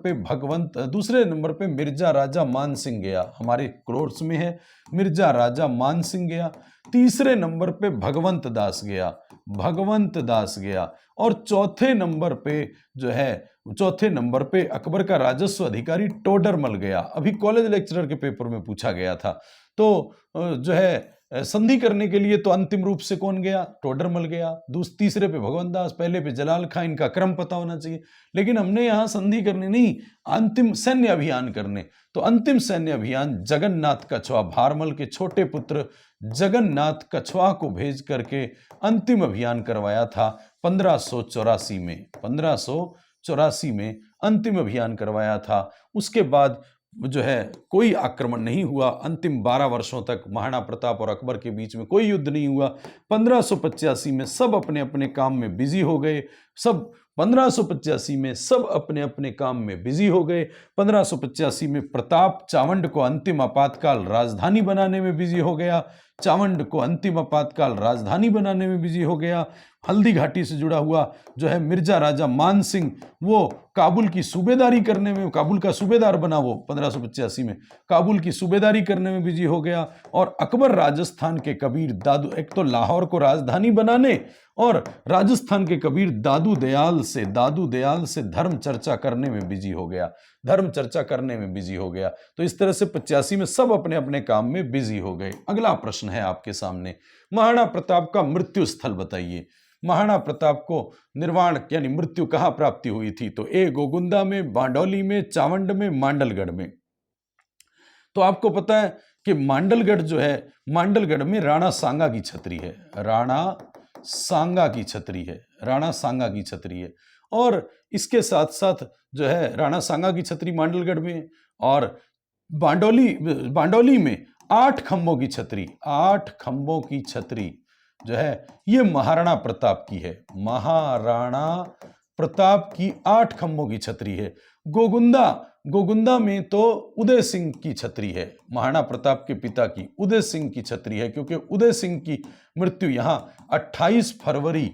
पे मिर्जा राजा मान सिंह गया, हमारे कोर्स में है मिर्जा राजा मान सिंह गया। तीसरे नंबर पे भगवंत दास गया। और चौथे नंबर पे अकबर का राजस्व अधिकारी टोडरमल गया। अभी कॉलेज लेक्चरर के पेपर में पूछा गया था। तो जो है संधि करने के लिए तो अंतिम रूप से कौन गया? टोडरमल गया। तीसरे पे भगवंत दास, पहले पे जलाल खां। इनका क्रम पता होना चाहिए। लेकिन हमने यहां संधि करनी नहीं, अंतिम सैन्य अभियान करने। तो अंतिम सैन्य अभियान जगन्नाथ कछवा, भारमल के छोटे पुत्र जगन्नाथ कछवा को भेज करके अंतिम अभियान करवाया था 1584 में अंतिम अभियान करवाया था। उसके बाद जो है कोई आक्रमण नहीं हुआ। अंतिम 12 वर्षों तक महाराणा प्रताप और अकबर के बीच में कोई युद्ध नहीं हुआ। 1585 में सब अपने अपने काम में बिजी हो गए। 1585 में सब अपने अपने काम में बिजी हो गए। 1585 में प्रताप चावंड को अंतिम आपातकाल राजधानी बनाने में बिजी हो गया। हल्दी घाटी से जुड़ा हुआ जो है मिर्जा राजा मान सिंह, वो काबुल की सूबेदारी करने में, काबुल का सूबेदार बना वो 1585 में, काबुल की सूबेदारी करने में बिजी हो गया। और अकबर राजस्थान के कबीर दादू, एक तो लाहौर को राजधानी बनाने और राजस्थान के कबीर दादू दयाल से धर्म चर्चा करने में बिजी हो गया। तो इस तरह से 85 में सब अपने अपने काम में बिजी हो गए। अगला प्रश्न है आपके सामने, महाराणा प्रताप का मृत्यु स्थल बताइए। महाराणा प्रताप को निर्वाण यानी मृत्यु कहाँ प्राप्ति हुई थी? तो गोगुंदा में, बांडौली में, चावंड में, मांडलगढ़ में। तो आपको पता है कि मांडलगढ़ में राणा सांगा की छतरी है। और इसके साथ साथ जो है राणा सांगा की छतरी मांडलगढ़ में, और बांडौली में 8 खंभों की छतरी, 8 खंभों की छतरी जो है ये महाराणा प्रताप की है। महाराणा प्रताप की 8 खंभों की छतरी है। गोगुंदा, गोगुंदा में तो उदय सिंह की छतरी है, महाराणा प्रताप के पिता की उदय सिंह की छतरी है, क्योंकि उदय सिंह की मृत्यु यहां 28 फरवरी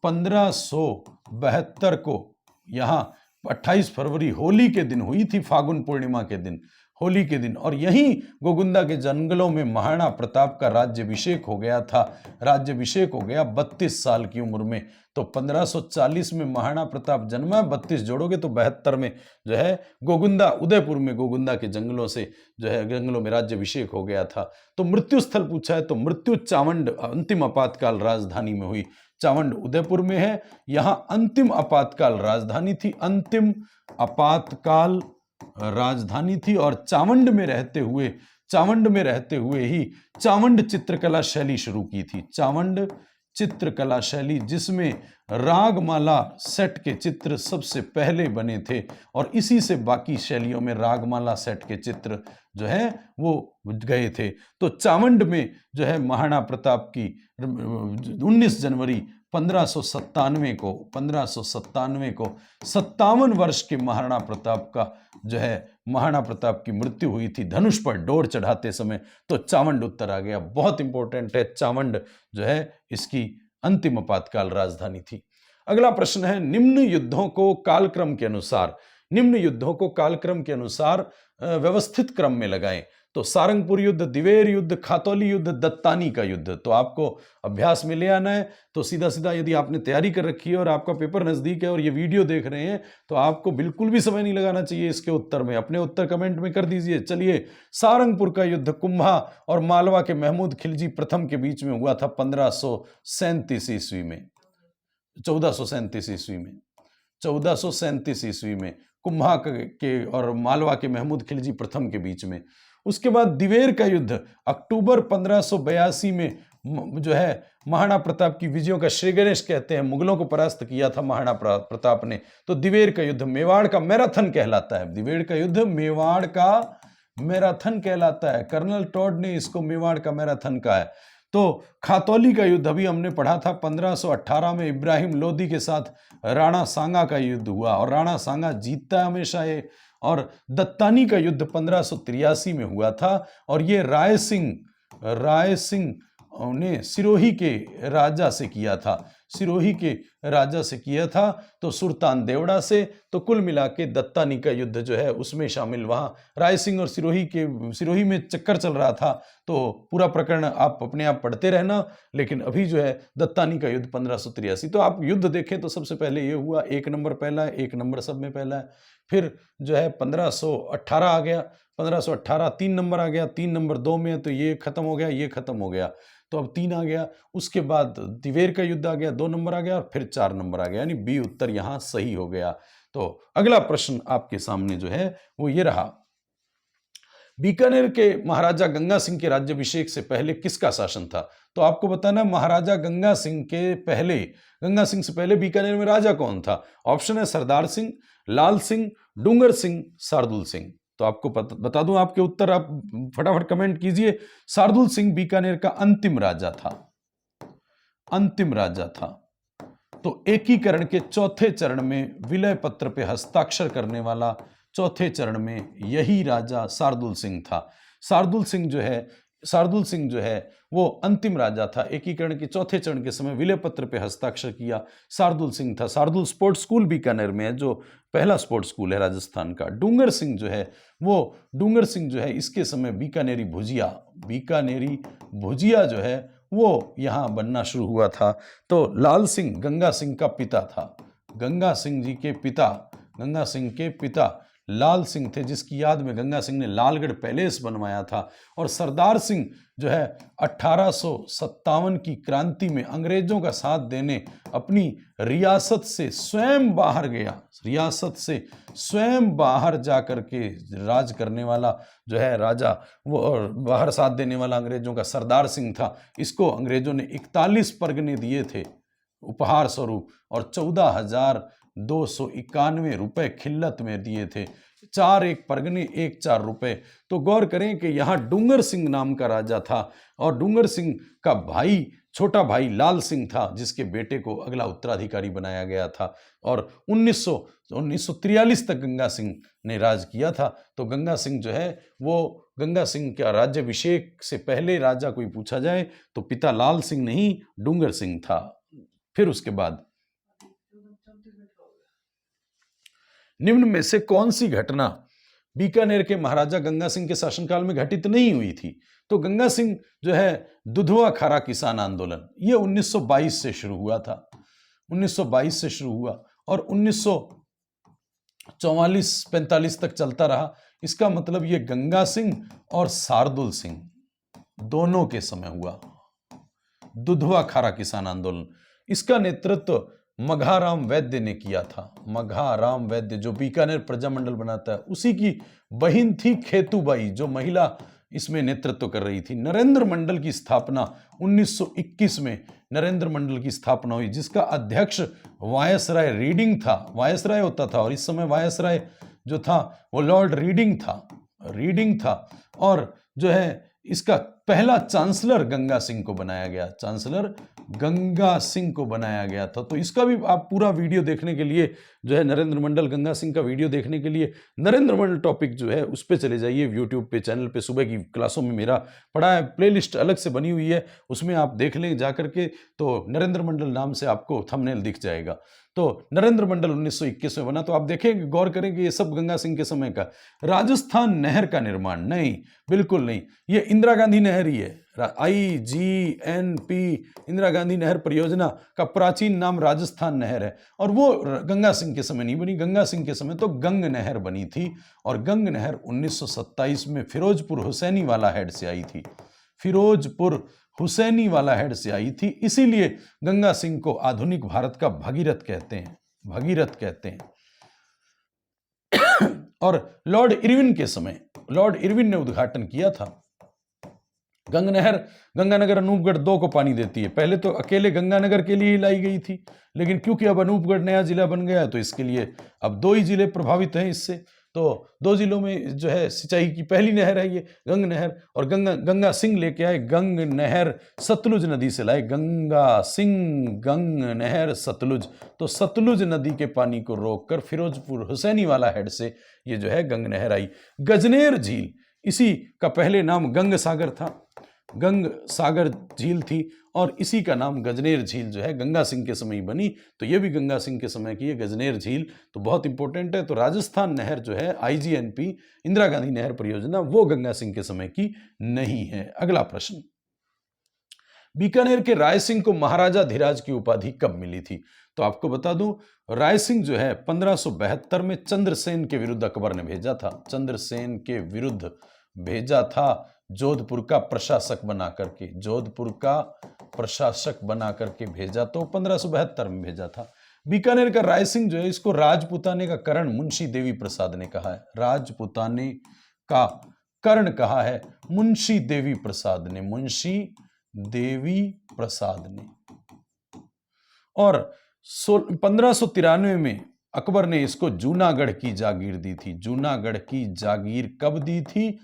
1572 को, यहां 28 फरवरी होली के दिन हुई थी, फागुन पूर्णिमा के दिन, होली के दिन। और यहीं गोगुंदा के जंगलों में महाराणा प्रताप का राज्याभिषेक हो गया था। राज्याभिषेक हो गया 32 साल की उम्र में। तो 1540 में महाराणा प्रताप जन्मा, 32 जोड़ोगे तो 72 में जो है गोगुंदा, उदयपुर में गोगुंदा के जंगलों से जो है जंगलों में राज्याभिषेक हो गया था। तो मृत्यु स्थल पूछा है तो मृत्यु चावंड, अंतिम आपातकाल राजधानी में हुई। चावंड उदयपुर में है, यहां अंतिम आपातकाल राजधानी थी, अंतिम आपातकाल राजधानी थी। और चावंड में रहते हुए, चावंड में रहते हुए ही चावंड चित्रकला शैली शुरू की थी। चावंड चित्रकला शैली, जिसमें रागमाला सेट के चित्र सबसे पहले बने थे, और इसी से बाकी शैलियों में रागमाला सेट के चित्र जो है वो गए थे। तो चावंड में जो है महाराणा प्रताप की 19 जनवरी 1597 को 57 वर्ष के महाराणा प्रताप का जो है महाराणा प्रताप की मृत्यु हुई थी धनुष पर डोर चढ़ाते समय। तो चावंड उत्तर आ गया, बहुत इंपॉर्टेंट है। चावंड जो है इसकी अंतिम आपातकाल राजधानी थी। अगला प्रश्न है, निम्न युद्धों को कालक्रम के अनुसार, निम्न युद्धों को कालक्रम के अनुसार व्यवस्थित क्रम में लगाएं। तो सारंगपुर युद्ध, दिवेर युद्ध, खातौली युद्ध, दत्तानी का युद्ध। तो आपको अभ्यास में ले आना है। तो सीधा सीधा यदि आपने तैयारी कर रखी है और आपका पेपर नजदीक है और ये वीडियो देख रहे हैं, तो आपको बिल्कुल भी समय नहीं लगाना चाहिए इसके उत्तर में। अपने उत्तर कमेंट में कर दीजिए। चलिए, सारंगपुर का युद्ध कुंभा और मालवा के महमूद खिलजी प्रथम के बीच में हुआ था 1537 ईस्वी में, 1437 ईस्वी में, 1437 ईस्वी में कुंभा के और मालवा के महमूद खिलजी प्रथम के बीच में। उसके बाद दिवेर का युद्ध अक्टूबर 1582 में जो है महाराणा प्रताप की विजयों का श्री गणेश कहते हैं, मुगलों को परास्त किया था महाराणा प्रताप ने। तो दिवेर का युद्ध मेवाड़ का मैराथन कहलाता है। दिवेर का युद्ध मेवाड़ का मैराथन कहलाता है। कर्नल टॉड ने इसको मेवाड़ का मैराथन कहा है। तो खातौली का युद्ध अभी हमने पढ़ा था, 1518 में इब्राहिम लोदी के साथ राणा सांगा का युद्ध हुआ और राणा सांगा जीतता है हमेशा ये। और दत्तानी का युद्ध 1583 में हुआ था और ये राय सिंह ने सिरोही के राजा से किया था, सिरोही के राजा से किया था, तो सुल्तान देवड़ा से। तो कुल मिला के दत्तानी का युद्ध जो है उसमें शामिल, वहां राय सिंह और सिरोही में चक्कर चल रहा था। तो पूरा प्रकरण आप अपने आप पढ़ते रहना, लेकिन अभी जो है दत्तानी का युद्ध 1583। तो आप युद्ध देखें तो सबसे पहले ये हुआ, 1 नंबर पहला है, 1 नंबर सब में पहला है। फिर जो है 1518 आ गया, 1518 3 नंबर आ गया, 3 नंबर 2 में है, तो ये खत्म हो गया, ये खत्म हो गया, तो अब 3 आ गया। उसके बाद दिवेर का युद्ध आ गया, 2 नंबर आ गया, और फिर 4 नंबर आ गया, यानी बी उत्तर यहां सही हो गया। तो अगला प्रश्न आपके सामने जो है वो ये रहा, बीकानेर के महाराजा गंगा सिंह के राज्याभिषेक से पहले किसका शासन था? तो आपको बताना, महाराजा गंगा सिंह से पहले बीकानेर में राजा कौन था? ऑप्शन है सरदार सिंह, लाल सिंह, डूंगर सिंह, शार्दुल सिंह। तो आपको बता दूं आपके उत्तर, आप फटाफट कमेंट कीजिए। शार्दुल सिंह बीकानेर का अंतिम राजा था, अंतिम राजा था। तो एकीकरण के चौथे चरण में विलय पत्र पे हस्ताक्षर करने वाला चौथे चरण में यही राजा शार्दुल सिंह था। शार्दुल सिंह जो है वो अंतिम राजा था। एकीकरण के चौथे चरण के समय विलय पत्र पे हस्ताक्षर किया शार्दुल सिंह था। शार्दुल स्पोर्ट्स स्कूल बीकानेर में है, जो पहला स्पोर्ट्स स्कूल है राजस्थान का। डूंगर सिंह जो है इसके समय बीकानेरी भुजिया जो है वो यहाँ बनना शुरू हुआ था। तो लाल सिंह गंगा सिंह का पिता था। गंगा सिंह के पिता लाल सिंह थे, जिसकी याद में गंगा सिंह ने लालगढ़ पैलेस बनवाया था। और सरदार सिंह जो है 1857 की क्रांति में अंग्रेजों का साथ देने अपनी रियासत से स्वयं बाहर जा करके राज करने वाला जो है राजा, वो और बाहर साथ देने वाला अंग्रेजों का सरदार सिंह था। इसको अंग्रेजों ने 41 परगने दिए थे उपहार स्वरूप और 14,291 रुपए खिल्लत में दिए थे। 4 एक परगने 1 4 रुपए। तो गौर करें कि यहाँ डूंगर सिंह नाम का राजा था और डूंगर सिंह का भाई, छोटा भाई लाल सिंह था, जिसके बेटे को अगला उत्तराधिकारी बनाया गया था। और 1943 तक गंगा सिंह ने राज किया था। तो गंगा सिंह जो है वो, गंगा सिंह का राज्याभिषेक से पहले राजा कोई पूछा जाए तो पिता लाल सिंह नहीं, डूंगर सिंह था। फिर उसके बाद निम्न में से कौन सी घटना बीकानेर के महाराजा गंगा सिंह के शासनकाल में घटित नहीं हुई थी? तो गंगा सिंह जो है दुधवा खारा किसान आंदोलन, ये 1922 से शुरू हुआ था, 1922 से शुरू हुआ और 1944-45 तक चलता रहा। इसका मतलब ये गंगा सिंह और शार्दुल सिंह दोनों के समय हुआ दुधवा खारा किसान आंदोलन। इसका नेतृत्व मघाराम वैद्य ने किया था। मघाराम वैद्य जो बीकानेर प्रजामंडल बनाता है, उसी की बहन थी खेतूबाई, जो महिला इसमें नेतृत्व कर रही थी। नरेंद्र मंडल की स्थापना 1921 में नरेंद्र मंडल की स्थापना हुई, जिसका अध्यक्ष वायसराय रीडिंग था। वायसराय होता था और इस समय वायसराय जो था वो लॉर्ड रीडिंग था। और जो है इसका पहला चांसलर गंगा सिंह को बनाया गया, चांसलर गंगा सिंह को बनाया गया था। तो इसका भी आप पूरा वीडियो देखने के लिए जो है, नरेंद्र मंडल गंगा सिंह का वीडियो देखने के लिए नरेंद्र मंडल टॉपिक जो है उस पर चले जाइए, यूट्यूब पे चैनल पे सुबह की क्लासों में मेरा पढ़ा है, प्लेलिस्ट अलग से बनी हुई है, उसमें आप देख लें जा करके। तो नरेंद्र मंडल नाम से आपको थंबनेल दिख जाएगा। तो नरेंद्र मंडल 1921 में बना। तो आप देखेंगे, गौर करेंगे, ये सब गंगा सिंह के समय का। राजस्थान नहर का निर्माण नहीं, बिल्कुल नहीं, ये इंदिरा गांधी नहर ही है। IGNP इंदिरा गांधी नहर परियोजना का प्राचीन नाम राजस्थान नहर है और वो गंगा सिंह के समय नहीं बनी। गंगा सिंह के समय तो गंग नहर बनी थी और गंग नहर 1927 में फिरोजपुर हुसैनी वाला हेड से आई थी, फिरोजपुर हुसैनी वाला हेड से आई थी। इसीलिए गंगा सिंह को आधुनिक भारत का भगीरथ कहते हैं, भगीरथ कहते हैं। और लॉर्ड इरविन के समय लॉर्ड इरविन ने उद्घाटन किया था। गंग नहर गंगानगर अनूपगढ़ 2 को पानी देती है। पहले तो अकेले गंगानगर के लिए ही लाई गई थी, लेकिन क्योंकि अब अनूपगढ़ नया जिला बन गया है तो इसके लिए अब 2 ही जिले प्रभावित हैं इससे। तो 2 जिलों में जो है सिंचाई की पहली नहर है ये गंग नहर। और गंगा सिंह लेके आए गंग नहर, सतलुज नदी से लाए गंगा सिंह गंग नहर सतलुज। तो सतलुज नदी के पानी को रोककर फिरोजपुर हुसैनी वाला हेड से ये जो है गंग नहर आई। गजनेर झील, इसी का पहले नाम गंग सागर था, गंग सागर झील थी और इसी का नाम गजनेर झील जो है गंगा सिंह के समय ही बनी। तो ये भी गंगा सिंह के समय की है गजनेर झील, तो बहुत इंपॉर्टेंट है। तो राजस्थान नहर जो है IGNP इंदिरा गांधी नहर परियोजना, वो गंगा सिंह के समय की नहीं है। अगला प्रश्न, बीकानेर के राय सिंह को महाराजा धीराज की उपाधि कब मिली थी? तो आपको बता दूं, राय सिंह जो है 1572 में चंद्रसेन के विरुद्ध अकबर ने भेजा था, चंद्रसेन के विरुद्ध भेजा था, जोधपुर का प्रशासक बना करके, जोधपुर का प्रशासक बना करके भेजा। तो 1572 में भेजा था। बीकानेर का राय सिंह जो है, इसको राजपुताने का करण मुंशी देवी प्रसाद ने कहा है, राजपुताने का कर्ण कहा है मुंशी देवी प्रसाद ने, मुंशी देवी प्रसाद ने। और 1593 में अकबर ने इसको जूनागढ़ की जागीर दी थी। जूनागढ़ की जागीर कब दी थी?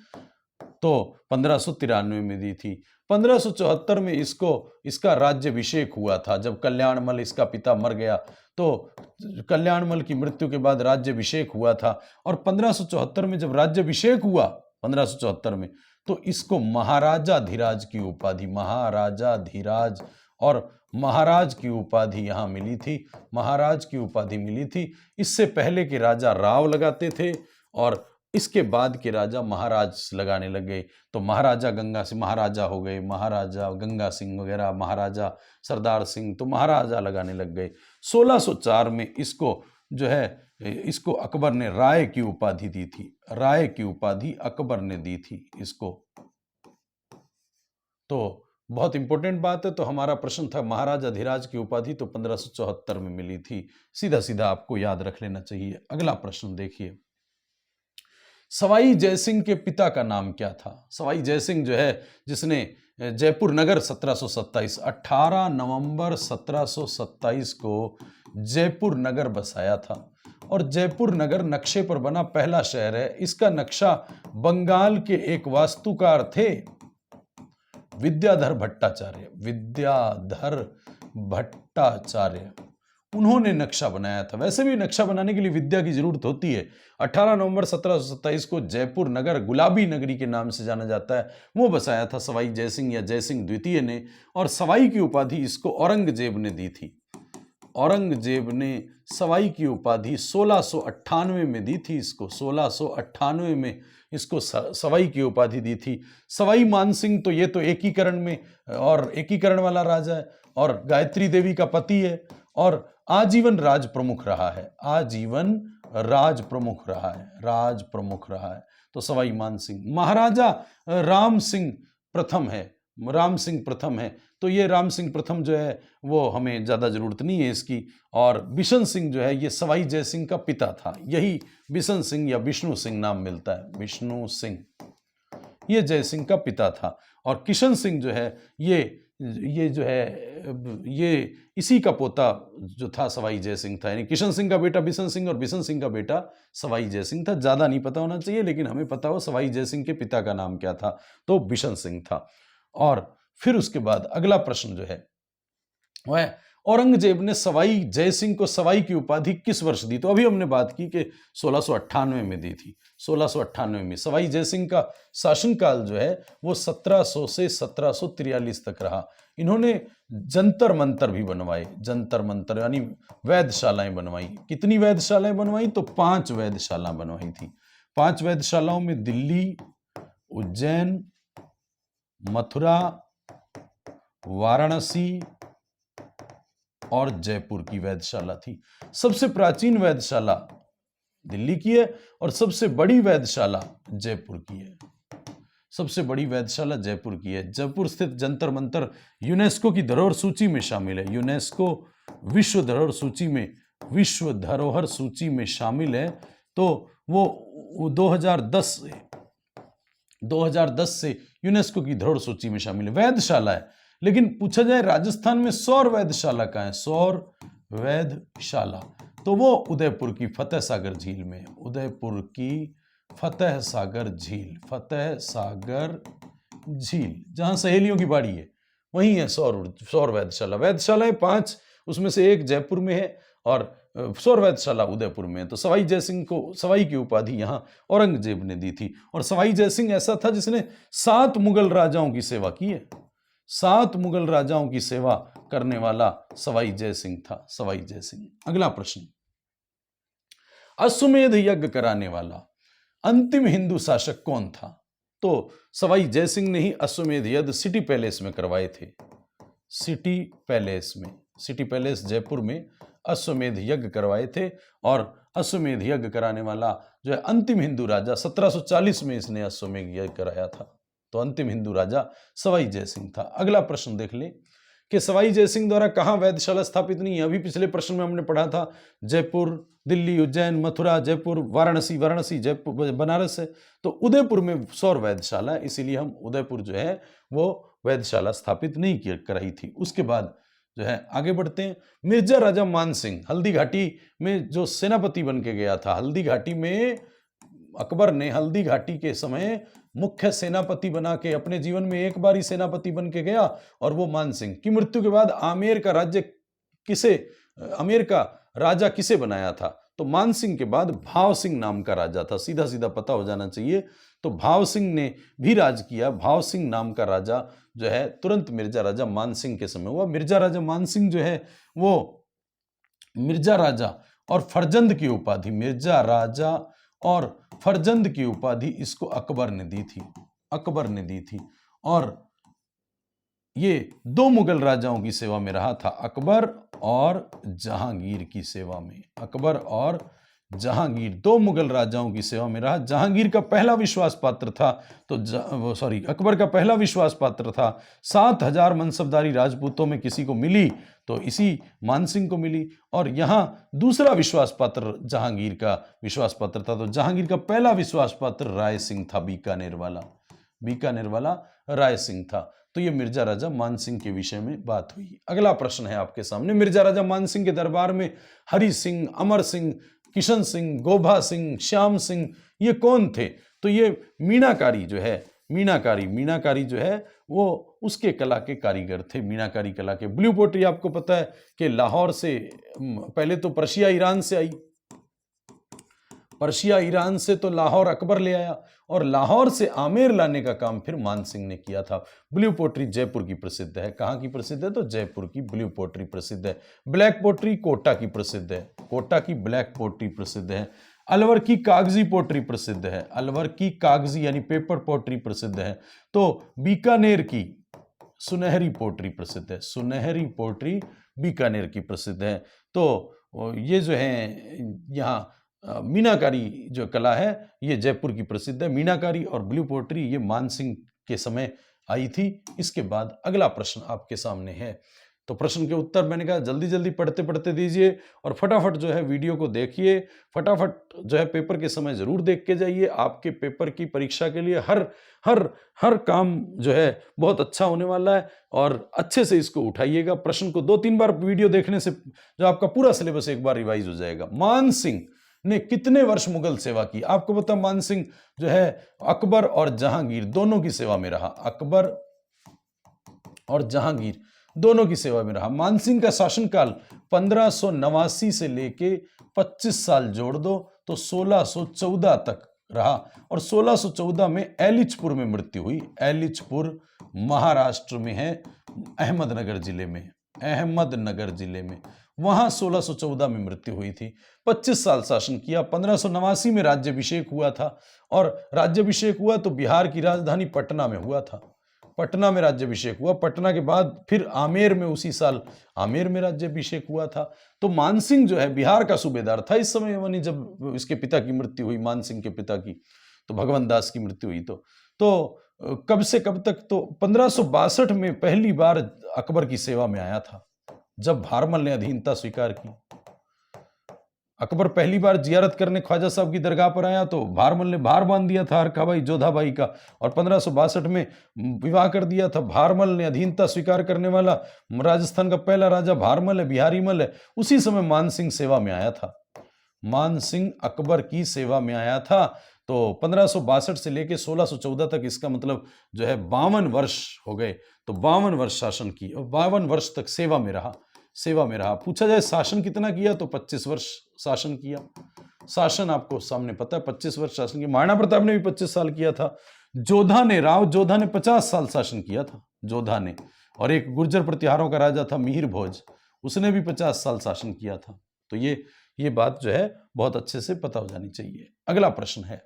तो 1593 में दी थी। 1574 में इसका राज्याभिषेक हुआ था, जब कल्याणमल इसका पिता मर गया तो कल्याणमल की मृत्यु के बाद राज्याभिषेक हुआ था। और 1574 में जब राज्याभिषेक हुआ 1574 में, तो इसको महाराजा धीराज की उपाधि, महाराजा धीराज और महाराज की उपाधि यहाँ मिली थी, महाराज की उपाधि मिली थी। इससे पहले के राजा राव लगाते थे और इसके बाद के राजा महाराज लगाने लग गए। तो महाराजा गंगा सिंह महाराजा हो गए, महाराजा गंगा सिंह वगैरह, महाराजा सरदार सिंह, तो महाराजा लगाने लग गए। 1604 में इसको जो है, इसको अकबर ने राय की उपाधि दी थी, राय की उपाधि अकबर ने दी थी इसको। तो बहुत इंपॉर्टेंट बात है। तो हमारा प्रश्न था महाराजा धीराज की उपाधि तो 1574 में मिली थी, सीधा सीधा आपको याद रख लेना चाहिए। अगला प्रश्न देखिए, सवाई जयसिंह के पिता का नाम क्या था? सवाई जयसिंह जो है, जिसने जयपुर नगर 1727, 18 नवंबर 1727 को जयपुर नगर बसाया था और जयपुर नगर नक्शे पर बना पहला शहर है। इसका नक्शा बंगाल के एक वास्तुकार थे विद्याधर भट्टाचार्य। विद्याधर भट्टाचार्य, उन्होंने नक्शा बनाया था। वैसे भी नक्शा बनाने के लिए विद्या की जरूरत होती है। 18 नवंबर 1727 को जयपुर नगर गुलाबी नगरी के नाम से जाना जाता है। वो बसाया था सवाई जयसिंह या जयसिंह द्वितीय ने, और सवाई की उपाधि इसको औरंगजेब ने दी थी। औरंगजेब ने सवाई की उपाधि 1698 में दी थी इसको। 1698 में इसको सवाई की उपाधि दी थी। सवाई मानसिंह तो ये तो एकीकरण में और एकीकरण वाला राजा है, और गायत्री देवी का पति है, और आजीवन राज प्रमुख रहा है। आजीवन राज प्रमुख रहा है, राज प्रमुख रहा है। तो सवाई मानसिंह। महाराजा राम सिंह प्रथम है, राम सिंह प्रथम है। तो ये राम सिंह प्रथम जो है वो हमें ज़्यादा ज़रूरत नहीं है इसकी। और बिशन सिंह जो है ये सवाई जयसिंह का पिता था। यही बिशन सिंह या विष्णु सिंह नाम मिलता है, विष्णु सिंह, ये जयसिंह का पिता था। और किशन सिंह जो है ये जो है ये इसी का पोता जो था सवाई जयसिंह था। यानी किशन सिंह का बेटा बिशन सिंह और बिशन सिंह का बेटा सवाई जयसिंह था। ज़्यादा नहीं पता होना चाहिए, लेकिन हमें पता हो सवाई जयसिंह के पिता का नाम क्या था, तो बिशन सिंह था। और फिर उसके बाद अगला प्रश्न जो है वह औरंगजेब ने सवाई जयसिंह को सवाई की उपाधि किस वर्ष दी? तो अभी हमने बात की कि 1698 में दी थी। 1698 में सवाई जयसिंह का शासनकाल जो है वो 1700 से 1743 तक रहा। इन्होंने जंतर मंतर भी बनवाए, जंतर मंतर यानी वैधशालाएं बनवाई। कितनी वैधशालाएं बनवाई? तो 5 वैधशाला बनवाई थी। 5 वैधशालाओं में दिल्ली, उज्जैन, मथुरा, वाराणसी और जयपुर की वैधशाला थी। सबसे प्राचीन वैधशाला दिल्ली की है और सबसे बड़ी वैधशाला जयपुर की है। सबसे बड़ी वैधशाला जयपुर की है। जयपुर स्थित जंतर मंतर यूनेस्को की धरोहर सूची में शामिल है। यूनेस्को विश्व धरोहर सूची में, विश्व धरोहर सूची में शामिल है। तो वो 2010 से यूनेस्को की धरोहर सूची में शामिल है। वैधशाला है। लेकिन पूछा जाए राजस्थान में सौर वैधशाला कहाँ है? सौर वैधशाला तो वो उदयपुर की फतेह सागर झील में। उदयपुर की फतेह सागर झील, फतेह सागर झील जहां सहेलियों की बाड़ी है वहीं है सौर वैधशाला। वैधशालाएं 5, उसमें से एक जयपुर में है और सौर वैधशाला उदयपुर में है। तो सवाई जयसिंह को सवाई की उपाधि यहां औरंगजेब ने दी थी। और सवाई जयसिंह ऐसा था जिसने 7 मुगल राजाओं की सेवा की है। 7 मुगल राजाओं की सेवा करने वाला सवाई जयसिंह था, सवाई जयसिंह। अगला प्रश्न, अश्वमेध यज्ञ कराने वाला अंतिम हिंदू शासक कौन था? तो सवाई जयसिंह ने ही अश्वमेध यज्ञ सिटी पैलेस में करवाए थे। सिटी पैलेस में, सिटी पैलेस जयपुर में अश्वमेध यज्ञ करवाए थे। और अश्वमेध यज्ञ कराने वाला जो है अंतिम हिंदू राजा, 1740 में इसने अश्वमेध यज्ञ कराया था। तो अंतिम हिंदू राजा सवाई जयसिंह था। अगला प्रश्न देख ले कि सवाई जयसिंह द्वारा कहां वैधशाला स्थापित नहीं है? अभी पिछले प्रश्न में हमने पढ़ा था जयपुर, दिल्ली, उज्जैन, मथुरा, जयपुर, वाराणसी, वाराणसी जयपुर बनारस है। तो उदयपुर में सौर वैधशाला है, इसीलिए हम उदयपुर जो है वो वैधशाला स्थापित नहीं कराई थी। उसके बाद जो है आगे बढ़ते हैं। मिर्जा राजा मानसिंह हल्दी घाटी में जो सेनापति बन के गया था। हल्दी घाटी में अकबर ने हल्दी घाटी के समय मुख्य सेनापति बना के अपने जीवन में एक बार ही सेनापति बन के गया, और वो मानसिंह की मृत्यु के बाद आमेर का राजा किसे बनाया था? तो मानसिंह के बाद भाव सिंह नाम का राजा था। सीधा सीधा पता हो जाना चाहिए। तो भाव सिंह ने भी राज किया। भाव सिंह नाम का राजा जो है तुरंत मिर्जा राजा मानसिंह के समय हुआ। मिर्जा राजा मानसिंह जो है वो मिर्जा राजा और फरजंद की उपाधि, मिर्जा राजा और फरजंद की उपाधि इसको अकबर ने दी थी। अकबर ने दी थी। और ये 2 मुगल राजाओं की सेवा में रहा था, अकबर और जहांगीर की सेवा में। अकबर और जहांगीर 2 मुगल राजाओं की सेवा में रहा। जहांगीर का पहला विश्वास पात्र था अकबर का पहला विश्वास पात्र था। 7000 मनसबदारी राजपूतों में किसी को मिली तो इसी मानसिंह को मिली। और यहाँ दूसरा विश्वास पात्र जहांगीर का विश्वास पात्र था। तो जहांगीर का पहला विश्वास पात्र राय सिंह था, बीकानेर वाला राय सिंह था। तो ये मिर्जा राजा मानसिंह के विषय में बात हुई। अगला प्रश्न है आपके सामने। मिर्जा राजा मानसिंह के दरबार में हरि सिंह, अमर सिंह, किशन सिंह, गोभा सिंह, श्याम सिंह, ये कौन थे? तो ये मीनाकारी जो है, मीनाकारी जो है वो उसके कला के कारीगर थे, मीनाकारी कला के। ब्लू पोट्री आपको पता है कि लाहौर से पहले तो पर्शिया ईरान से आई, पर्शिया ईरान से तो लाहौर अकबर ले आया, और लाहौर से आमेर लाने का काम फिर मान सिंह ने किया था। ब्लू पोट्री जयपुर की प्रसिद्ध है। कहाँ की प्रसिद्ध है? तो जयपुर की ब्लू पोट्री प्रसिद्ध है। ब्लैक पोट्री कोटा की प्रसिद्ध है, कोटा की ब्लैक पोट्री प्रसिद्ध है। अलवर की कागजी पोट्री प्रसिद्ध है, अलवर की कागजी यानी पेपर पोट्री प्रसिद्ध है। तो बीकानेर की सुनहरी पोट्री प्रसिद्ध है, सुनहरी पोट्री बीकानेर की प्रसिद्ध है। तो ये जो है यहाँ मीनाकारी जो कला है ये जयपुर की प्रसिद्ध है। मीनाकारी और ब्लू पोट्री ये मान सिंह के समय आई थी। इसके बाद अगला प्रश्न आपके सामने है। तो प्रश्न के उत्तर मैंने कहा जल्दी जल्दी पढ़ते पढ़ते दीजिए और फटाफट जो है वीडियो को देखिए, फटाफट जो है पेपर के समय जरूर देख के जाइए। आपके पेपर की परीक्षा के लिए हर हर हर काम जो है बहुत अच्छा होने वाला है, और अच्छे से इसको उठाइएगा। प्रश्न को 2-3 बार वीडियो देखने से जो आपका पूरा सिलेबस एक बार रिवाइज हो जाएगा। मान सिंह ने कितने वर्ष मुगल सेवा की? आपको पता, मान सिंह जो है अकबर और जहांगीर दोनों की सेवा में रहा, अकबर और जहांगीर दोनों की सेवा में रहा। मान सिंह का शासनकाल 1589 से लेके 25 साल जोड़ दो तो 1614 तक रहा, और 1614 में एलिचपुर में मृत्यु हुई। एलिचपुर महाराष्ट्र में है, अहमदनगर जिले में, अहमदनगर जिले में, वहां 1614 में मृत्यु हुई थी। 25 साल शासन किया। 1589 में राज्याभिषेक हुआ था, और राज्याभिषेक हुआ तो बिहार की राजधानी पटना में हुआ था। पटना में राज्याभिषेक हुआ। पटना के बाद फिर आमेर में उसी साल आमेर में राज्याभिषेक हुआ था। तो मानसिंह जो है बिहार का सूबेदार था इस समय, यानी जब इसके पिता की मृत्यु हुई, मानसिंह के पिता की, तो भगवंत दास की मृत्यु हुई। तो कब से कब तक? तो 1562 में पहली बार अकबर की सेवा में आया था, जब भारमल ने अधीनता स्वीकार की। अकबर पहली बार जियारत करने ख्वाजा साहब की दरगाह पर आया तो भारमल ने भार बांध दिया था हरका भाई जोधाबाई का, और 1562 में विवाह कर दिया था। भारमल ने अधीनता स्वीकार करने वाला राजस्थान का पहला राजा भारमल है, बिहारी मल है। उसी समय मानसिंह सेवा में आया था, मानसिंह अकबर की सेवा में आया था। तो 1562 से लेके 1614 तक, इसका मतलब जो है 52 वर्ष हो गए। तो 52 वर्ष शासन की, और 52 वर्ष तक सेवा में रहा, सेवा में रहा। पूछा जाए शासन कितना किया, तो 25 वर्ष शासन किया। शासन आपको सामने पता है, 25 वर्ष शासन किया। महाराणा प्रताप ने भी 25 साल किया था। जोधा ने, राव जोधा ने 50 साल शासन किया था, जोधा ने। और एक गुर्जर प्रतिहारों का राजा था मिहिर भोज, उसने भी 50 साल शासन किया था। तो ये बात जो है बहुत अच्छे से पता हो जानी चाहिए। अगला प्रश्न है,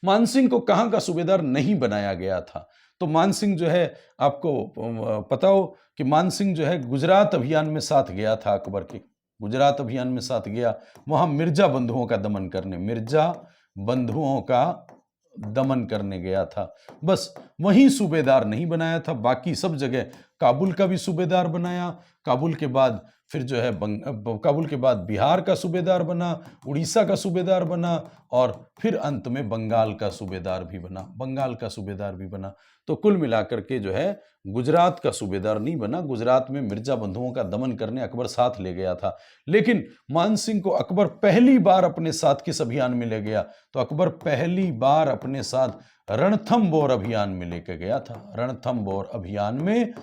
मानसिंह को कहां का सूबेदार नहीं बनाया गया था? तो मानसिंह जो है, आपको पता हो कि मानसिंह जो है गुजरात अभियान में साथ गया था, अकबर के गुजरात अभियान में साथ गया, वहां मिर्जा बंधुओं का दमन करने, मिर्जा बंधुओं का दमन करने गया था। बस वहीं सूबेदार नहीं बनाया था, बाकी सब जगह काबुल का भी सूबेदार बनाया। काबुल के बाद फिर जो है काबुल के बाद बिहार का सूबेदार बना, उड़ीसा का सूबेदार बना, और फिर अंत में बंगाल का सूबेदार भी बना, बंगाल का सूबेदार भी बना। तो कुल मिलाकर के जो है गुजरात का सूबेदार नहीं बना। गुजरात में मिर्जा बंधुओं का दमन करने अकबर साथ ले गया था। लेकिन मानसिंह को अकबर पहली बार अपने साथ किस अभियान में ले गया? तो अकबर पहली बार अपने साथ रणथंबोर अभियान में लेकर गया था। रणथंबोर अभियान में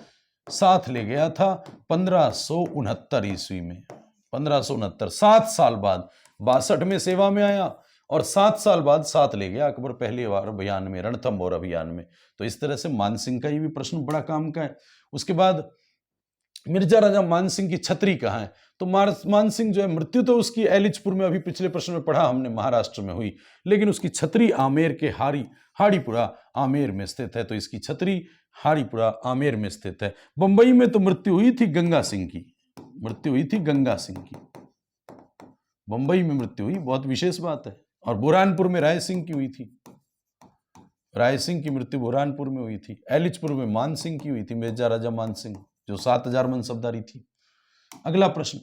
साथ ले गया था 1569 ईस्वी में, 1569, 7 साल बाद। 62 में सेवा में आया और 7 साल बाद साथ ले गया अकबर पहली बार अभियान में, रणथंबोर अभियान में। तो इस तरह से मानसिंह का ये भी प्रश्न बड़ा काम का है। उसके बाद मिर्जा राजा मानसिंह की छतरी कहाँ है? तो मानसिंह जो है, मृत्यु तो उसकी एलिचपुर में, अभी पिछले प्रश्न में पढ़ा हमने, महाराष्ट्र में हुई, लेकिन उसकी छतरी आमेर के हाड़ीपुरा आमेर में स्थित है। तो इसकी छतरी हाड़ीपुरा आमेर में स्थित है। बंबई में तो मृत्यु हुई थी गंगा सिंह की, मृत्यु हुई थी गंगा सिंह की, बंबई में मृत्यु हुई, बहुत विशेष बात है। और बुरहानपुर में राय सिंह की हुई थी, राय सिंह की मृत्यु बुरहानपुर में हुई थी। एलिचपुर में मान सिंह की हुई थी, मिर्जा राजा मान सिंह, जो 7000 मनसबदारी थी। अगला प्रश्न,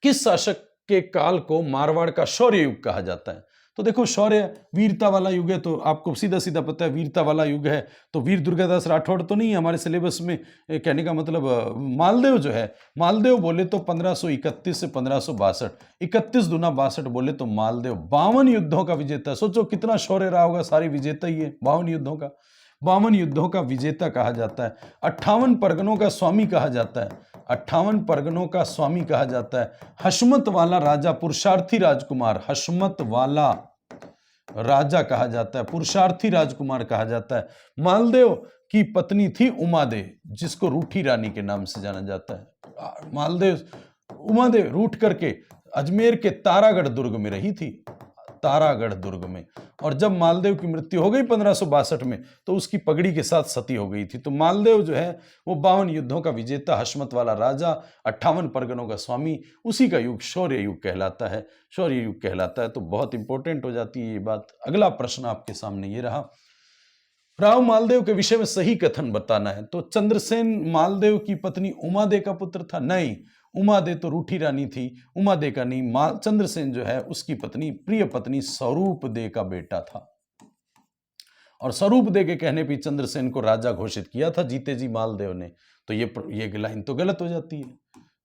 किस शासक के काल को मारवाड़ का शौर्य युग कहा जाता है? तो देखो शौर्य वीरता वाला युग है, तो आपको सीधा सीधा पता है वीरता वाला युग है, तो वीर दुर्गादास राठौड़ तो नहीं है हमारे सिलेबस में। कहने का मतलब मालदेव जो है, मालदेव बोले तो 1531 से 1562, 31 दूना 62 बोले तो मालदेव 52 युद्धों का विजेता। सोचो कितना शौर्य रहा होगा, सारी विजेता ही है 52 युद्धों का, 52 युद्धों का विजेता कहा जाता है। 58 परगनों का स्वामी कहा जाता है, 58 परगनों का स्वामी कहा जाता है। हशमत वाला राजा, पुरुषार्थी राजकुमार, हशमत वाला राजा कहा जाता है, पुरुषार्थी राजकुमार कहा जाता है। मालदेव की पत्नी थी उमादेव, जिसको रूठी रानी के नाम से जाना जाता है। मालदेव उमादेव रूठ करके अजमेर के तारागढ़ दुर्ग में रही थी, तारागढ़ दुर्ग में। और जब मालदेव की मृत्यु हो गई 1562 में, तो उसकी पगड़ी के साथ सती हो गई थी। तो मालदेव जो है वो 52 युद्धों का विजेता, हशमत वाला राजा, 58 परगनों का स्वामी, उसी का युग शौर्य युग कहलाता है, शौर्य युग कहलाता है। तो बहुत इंपॉर्टेंट हो जाती है ये बात। अगला प्रश्न आपके सामने ये रहा, राव मालदेव के विषय में सही कथन बताना है। तो चंद्रसेन मालदेव की पत्नी उमादेव का पुत्र था? नहीं, उमादेव तो रूठी रानी थी, उमादेव का नहीं। चंद्रसेन जो है उसकी पत्नी, प्रिय पत्नी स्वरूपदेव का बेटा था। और स्वरूपदेव के कहने पर चंद्रसेन को राजा घोषित किया था जीते जी मालदेव ने। तो ये लाइन तो गलत हो जाती है,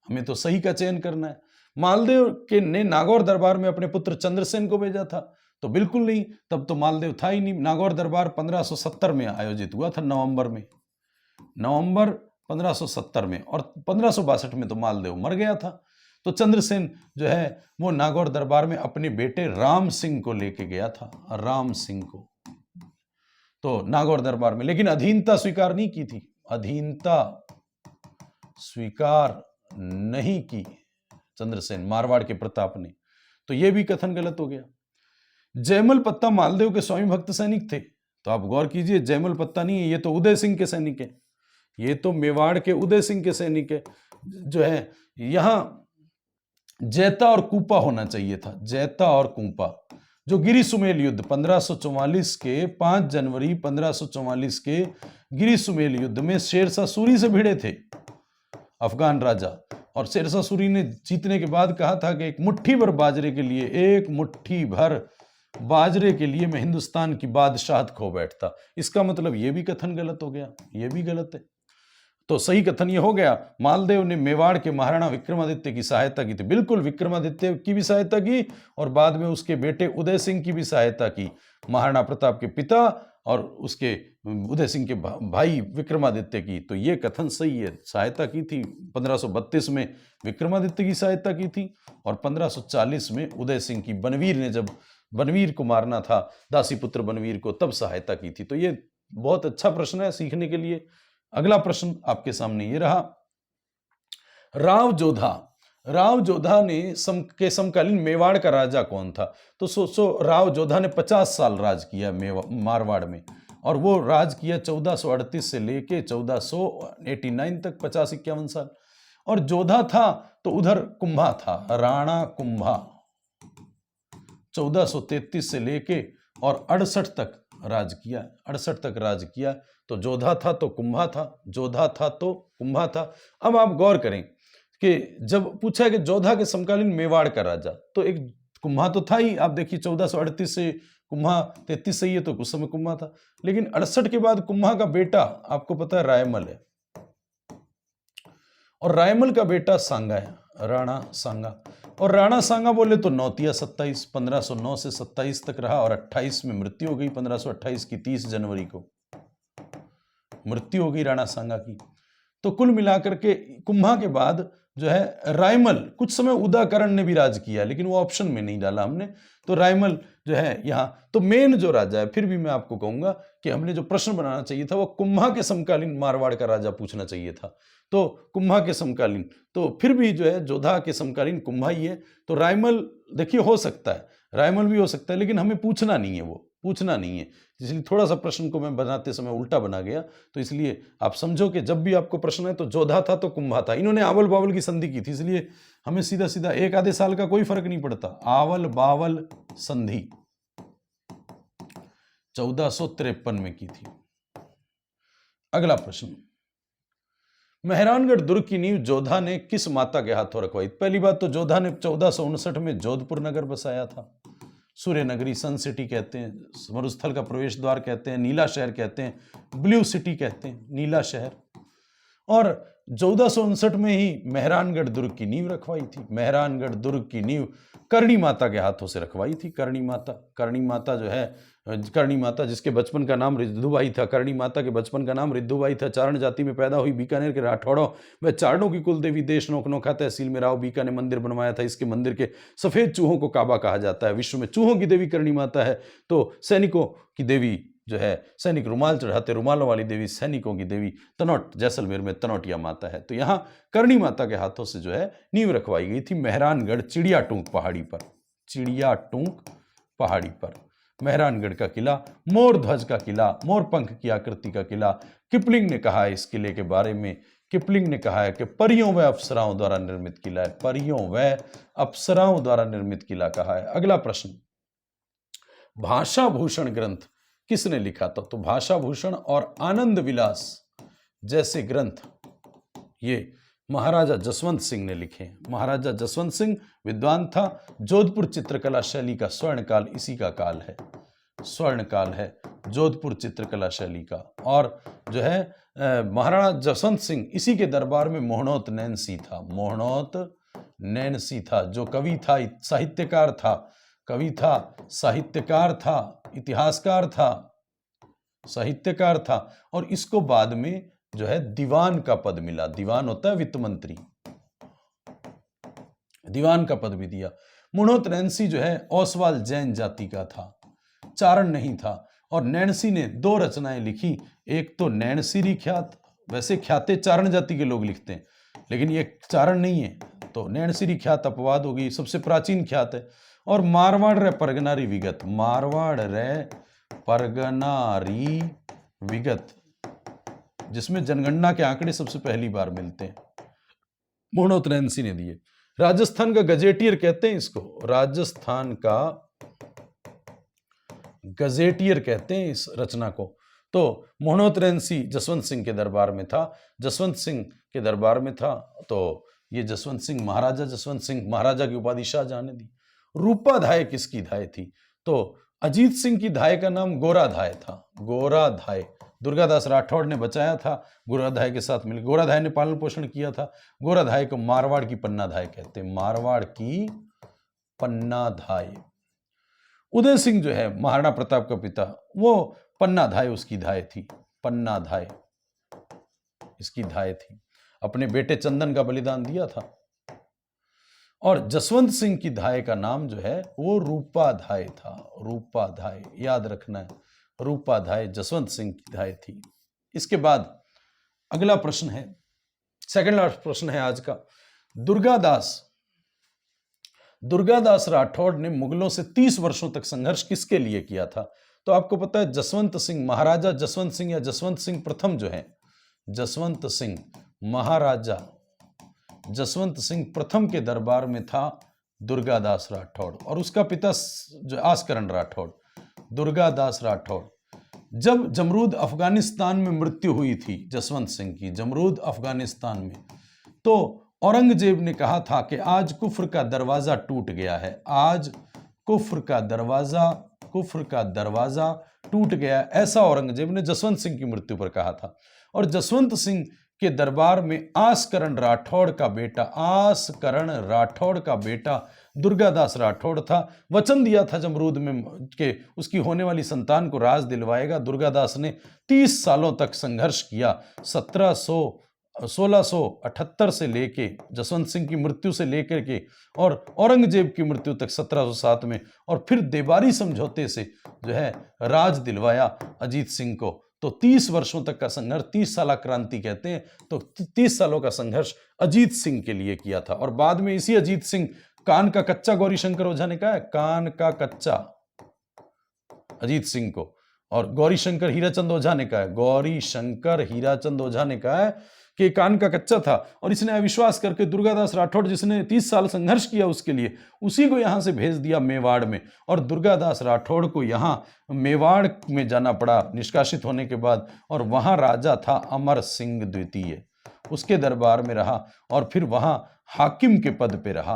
हमें तो सही का चयन करना है। मालदेव के ने नागौर दरबार में अपने पुत्र चंद्रसेन को भेजा था? तो बिल्कुल नहीं, तब तो मालदेव था ही नहीं। नागौर दरबार 1570 में आयोजित हुआ था, नवंबर 1570 में, और 1562 में तो मालदेव मर गया था। तो चंद्रसेन जो है वो नागौर दरबार में अपने बेटे राम सिंह को लेके गया था, राम सिंह को, तो नागौर दरबार में। लेकिन अधीनता स्वीकार नहीं की थी, अधीनता स्वीकार नहीं की चंद्रसेन, मारवाड़ के प्रताप ने। तो यह भी कथन गलत हो गया। जयमल पत्ता मालदेव के स्वामी भक्त सैनिक थे? तो आप गौर कीजिए, जयमल पत्ता नहीं है, ये तो उदय सिंह के सैनिक है, ये तो मेवाड़ के उदय सिंह के सैनिक है। जो है यहां जैता और कूपा होना चाहिए था, जैता और कूपा। जो गिरि सुमेल युद्ध 1544 के 5 जनवरी 1544 के गिरि सुमेल युद्ध में शेरशाह सूरी से भिड़े थे अफगान राजा, और शेरशाह सूरी ने जीतने के बाद कहा था कि एक मुट्ठी भर बाजरे के लिए, एक मुट्ठी भर बाजरे के लिए मैं हिंदुस्तान की बादशाहत खो बैठता। इसका मतलब यह भी कथन गलत हो गया, यह भी गलत है। तो सही कथन ये हो गया, मालदेव ने मेवाड़ के महाराणा विक्रमादित्य की सहायता की थी। बिल्कुल, विक्रमादित्य की भी सहायता की और बाद में उसके बेटे उदय सिंह की भी सहायता की। महाराणा प्रताप के पिता और उसके उदय सिंह के भाई विक्रमादित्य की। तो ये कथन सही है, सहायता की थी। 1532 में विक्रमादित्य की सहायता की थी और 1540 में उदय सिंह की, बनवीर ने जब बनवीर को मारना था, दासीपुत्र बनवीर को, तब सहायता की थी। तो ये बहुत अच्छा प्रश्न है सीखने के लिए। अगला प्रश्न आपके सामने ये रहा, राव जोधा, राव जोधा ने के समकालीन मेवाड़ का राजा कौन था? तो सोचो, राव जोधा ने 50 साल राज किया मारवाड़ में, और वो राज किया 1438 से लेके 1489 तक, 50-51 साल। और जोधा था तो उधर कुंभा था, राणा कुंभा, 1433 से लेके और 68 तक राज किया, 68 तक राज किया। तो जोधा था तो कुंभा था, जोधा था तो कुंभा था। अब आप गौर करें कि जब पूछा कि जोधा के समकालीन मेवाड़ का राजा, तो एक कुंभा तो था ही। आप देखिए 1438 से कुंभा 33 से, ये तो कुछ समय कुंभा था। लेकिन 68 के बाद कुंभा का बेटा आपको पता है रायमल है, और रायमल का बेटा सांगा है, राणा सांगा। और राणा सांगा बोले तो नौतिया 27, 1509 से 27 तक रहा और 28 में मृत्यु हो गई। 1528 की 30 जनवरी को मृत्यु हो गई राणा सांगा की। तो कुल मिलाकर के कुंभा के बाद जो है रायमल, कुछ समय उदाकरण ने भी राज किया, लेकिन वो ऑप्शन में नहीं डाला हमने। तो रायमल जो है यहाँ, तो मेन जो राजा है, फिर भी मैं आपको कहूंगा कि हमने जो प्रश्न बनाना चाहिए था वो कुंभा के समकालीन मारवाड़ का राजा पूछना चाहिए था। तो कुंभा के समकालीन, तो फिर भी जो है जोधा के समकालीन कुंभा ही है। तो रायमल देखिए हो सकता है, रायमल भी हो सकता है, लेकिन हमें पूछना नहीं है, वो पूछना नहीं है। इसलिए थोड़ा सा प्रश्न को मैं बनाते समय उल्टा बना गया। तो इसलिए आप समझो कि जब भी आपको प्रश्न है तो जोधा था तो कुंभा था। इन्होंने आवल बावल की संधि की थी, इसलिए हमें सीधा सीधा एक आधे साल का कोई फर्क नहीं पड़ता। आवल बावल संधि 1453 में की थी। अगला प्रश्न, मेहरानगढ़ दुर्ग की नींव जोधा ने किस माता के हाथों रखवाई? पहली बात तो जोधा ने 1459 में जोधपुर नगर बसाया था। सूर्य नगरी, सन सिटी कहते हैं, मरुस्थल का प्रवेश द्वार कहते हैं, नीला शहर कहते हैं, ब्लू सिटी कहते हैं, नीला शहर। और 1459 में ही मेहरानगढ़ दुर्ग की नींव रखवाई थी। मेहरानगढ़ दुर्ग की नींव करणी माता के हाथों से रखवाई थी। करणी माता जो है, करणी माता जिसके बचपन का नाम रिद्धुबाई था, करणी माता के बचपन का नाम रिद्धुबाई था। चारण जाति में पैदा हुई, बीकानेर के राठौड़ों व चारणों की कुल देवी, देश नोखनोखा तहसील में राव बीका ने मंदिर बनवाया था। इसके मंदिर के सफेद चूहों को काबा कहा जाता है। विश्व में चूहों की देवी करणी माता है, तो सैनिकों की देवी जो है, सैनिक रुमाल चढ़ाते, रुमालों वाली देवी सैनिकों की देवी तनौट, जैसलमेर में तनौटिया माता है। तो यहाँ करणी माता के हाथों से जो है नींव रखवाई गई थी मेहरानगढ़ चिड़ियाटूंक पहाड़ी पर। चिड़ियाटूंक पहाड़ी पर मेहरानगढ़ का किला, मोर ध्वज का किला, मोर पंख की आकृति का किला। किपलिंग ने कहा है इस किले के बारे में, किपलिंग ने कहा है कि परियों व अप्सराओं द्वारा निर्मित किला है। परियों व अप्सराओं द्वारा निर्मित किला कहा है। अगला प्रश्न, भाषा भूषण ग्रंथ किसने लिखा था? तो भाषा भूषण और आनंद विलास जैसे ग्रंथ ये महाराजा जसवंत सिंह ने लिखे। महाराजा जसवंत सिंह विद्वान था। जोधपुर चित्रकला शैली का स्वर्णकाल इसी का काल है, स्वर्णकाल है जोधपुर चित्रकला शैली का। और जो है महाराणा जसवंत सिंह, इसी के दरबार में मोहनोत नैनसी था। मोहनोत नैनसी था जो कवि था, साहित्यकार था, कवि था, साहित्यकार था, इतिहासकार था, साहित्यकार था। और इसको बाद में जो है दीवान का पद मिला। दीवान होता है वित्त मंत्री, दीवान का पद भी दिया। मोहनोत नैनसी जो है ओसवाल जैन जाति का था, चारण नहीं था। और नैनसी ने 2 रचनाएं लिखी। एक तो नैनसीरी ख्यात, वैसे ख्याते चारण जाति के लोग लिखते हैं, लेकिन ये चारण नहीं है, तो नैनसीरी ख्यात अपवाद होगी, सबसे प्राचीन ख्यात है। और मारवाड़ रे परगनारी विगत, मारवाड़ रे परगनारी विगत, जिसमें जनगणना के आंकड़े सबसे पहली बार मिलते हैं, मोहनोत नैनसी ने दिए। राजस्थान का गजेटियर कहते हैं इसको, राजस्थान का गजेटियर कहते हैं इस रचना को। तो मोहनोत नैनसी जसवंत सिंह के दरबार में था, जसवंत सिंह के दरबार में था। तो ये जसवंत सिंह, महाराजा जसवंत सिंह, महाराजा की उपाधि शाहजहां ने दी। रूपा धाय किसकी धाय थी? तो अजीत सिंह की धाय का नाम गोरा धाय था। गोरा धाय दुर्गादास राठौड़ ने बचाया था, गोरा धाय के साथ मिल, गोरा धाय ने पालन पोषण किया था। गोरा धाय को मारवाड़ की पन्ना धाय कहते हैं, मारवाड़ की पन्ना धाय। उदय सिंह जो है महाराणा प्रताप का पिता, वो पन्ना धाय उसकी धाय थी, पन्ना धाय इसकी धाय थी। अपने बेटे चंदन का बलिदान दिया था। और जसवंत सिंह की धाय का नाम जो है वो रूपा धाय था। रूपा धाय याद रखना है, रूपा धाय जसवंत सिंह की धाय थी। इसके बाद अगला प्रश्न है, सेकंड लास्ट प्रश्न है आज का। दुर्गादास राठौड़ ने मुगलों से 30 वर्षों तक संघर्ष किसके लिए किया था? तो आपको पता है जसवंत सिंह, महाराजा जसवंत सिंह या जसवंत सिंह प्रथम जो है, जसवंत सिंह, महाराजा जसवंत सिंह प्रथम के दरबार में था दुर्गादास राठौड़, और उसका पिता जो आस्करण राठौड़। दुर्गादास राठौड़, जब जमरूद अफगानिस्तान में मृत्यु हुई थी जसवंत सिंह की, जमरूद अफगानिस्तान में, तो औरंगजेब ने कहा था कि आज कुफ्र का दरवाजा टूट गया है, आज कुफ्र का दरवाजा टूट गया। ऐसा औरंगजेब ने जसवंत सिंह की मृत्यु पर कहा था। और जसवंत सिंह के दरबार में आस्करण राठौड़ का बेटा दुर्गादास राठौड़ था। वचन दिया था जमरूद में कि उसकी होने वाली संतान को राज दिलवाएगा। दुर्गादास ने 30 सालों तक संघर्ष किया। 1678 से लेके, जसवंत सिंह की मृत्यु से लेकर के और औरंगजेब की मृत्यु तक 1707 में, और फिर देबारी समझौते से जो है राज दिलवाया अजीत सिंह को। तो 30 वर्षों तक का संघर्ष, 30 साल क्रांति कहते हैं, तो 30 सालों का संघर्ष अजीत सिंह के लिए किया था। और बाद में इसी अजीत सिंह, कान का कच्चा गौरी शंकर ओझा ने कहा है, कान का कच्चा अजीत सिंह को, और गौरी शंकर हीराचंद ओझा ने कहा है, गौरी शंकर हीराचंद ओझा ने कहा है कि कान का कच्चा था। और इसने अविश्वास करके दुर्गादास राठौड़, जिसने 30 साल संघर्ष किया उसके लिए, उसी को यहां से भेज दिया मेवाड़ में। और दुर्गादास राठौड़ को यहां मेवाड़ में जाना पड़ा निष्कासित होने के बाद, और वहां राजा था अमर सिंह द्वितीय, उसके दरबार में रहा, और फिर वहां हाकिम के पद पे रहा,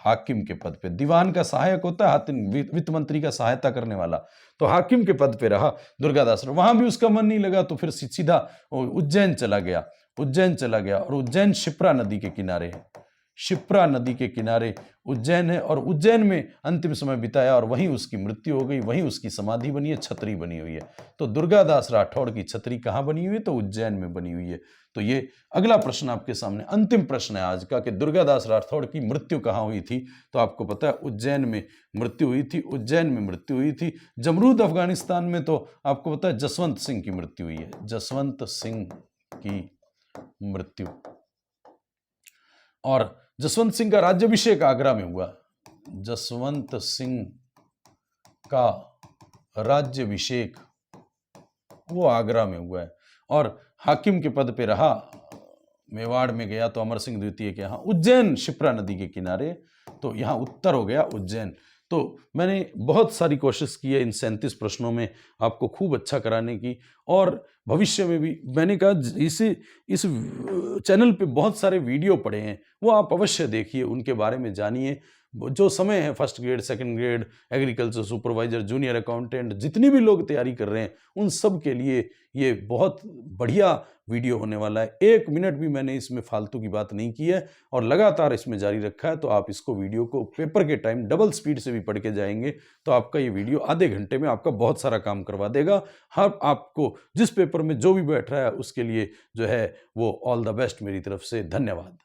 हाकिम के पद पे। दीवान का सहायक होता है, हाकिम वित्त मंत्री का सहायता करने वाला, तो हाकिम के पद पे रहा दुर्गादास। वहां भी उसका मन नहीं लगा तो फिर सीधा उज्जैन चला गया। उज्जैन चला गया और उज्जैन शिप्रा नदी के किनारे है। शिप्रा नदी के किनारे उज्जैन है और उज्जैन में अंतिम समय बिताया और वहीं उसकी मृत्यु हो गई, वहीं उसकी समाधि बनी है, छतरी बनी हुई है। तो दुर्गादास राठौड़ की छतरी कहाँ बनी हुई है? तो उज्जैन में बनी हुई है। तो ये अगला प्रश्न आपके सामने, अंतिम प्रश्न है आज का, कि दुर्गादास राठौड़ की मृत्यु कहाँ हुई थी? तो आपको पता है उज्जैन में मृत्यु हुई थी। उज्जैन में मृत्यु हुई थी। जमरूद अफगानिस्तान में तो आपको पता है जसवंत सिंह की मृत्यु हुई है। जसवंत सिंह की मृत्यु। और जसवंत सिंह का राज्याभिषेक आगरा में हुआ। जसवंत सिंह का राज्याभिषेक वो आगरा में हुआ है और हाकिम के पद पे रहा। मेवाड़ में गया तो अमर सिंह द्वितीय के यहाँ। उज्जैन शिप्रा नदी के किनारे, तो यहाँ उत्तर हो गया उज्जैन। तो मैंने बहुत सारी कोशिश की है इन 37 प्रश्नों में आपको खूब अच्छा कराने की, और भविष्य में भी मैंने कहा इस चैनल पे बहुत सारे वीडियो पड़े हैं, वो आप अवश्य देखिए, उनके बारे में जानिए। जो समय है first grade, second grade, agriculture supervisor, junior accountant, जितनी भी लोग तैयारी कर रहे हैं उन सब के लिए ये बहुत बढ़िया वीडियो होने वाला है। 1 मिनट भी मैंने इसमें फालतू की बात नहीं की है और लगातार इसमें जारी रखा है। तो आप इसको वीडियो को पेपर के टाइम डबल स्पीड से भी पढ़ के जाएंगे तो आपका ये वीडियो आधे घंटे में आपका बहुत सारा काम करवा देगा। हर आपको जिस पेपर में जो भी बैठ रहा है उसके लिए जो है वो ऑल द बेस्ट मेरी तरफ से। धन्यवाद।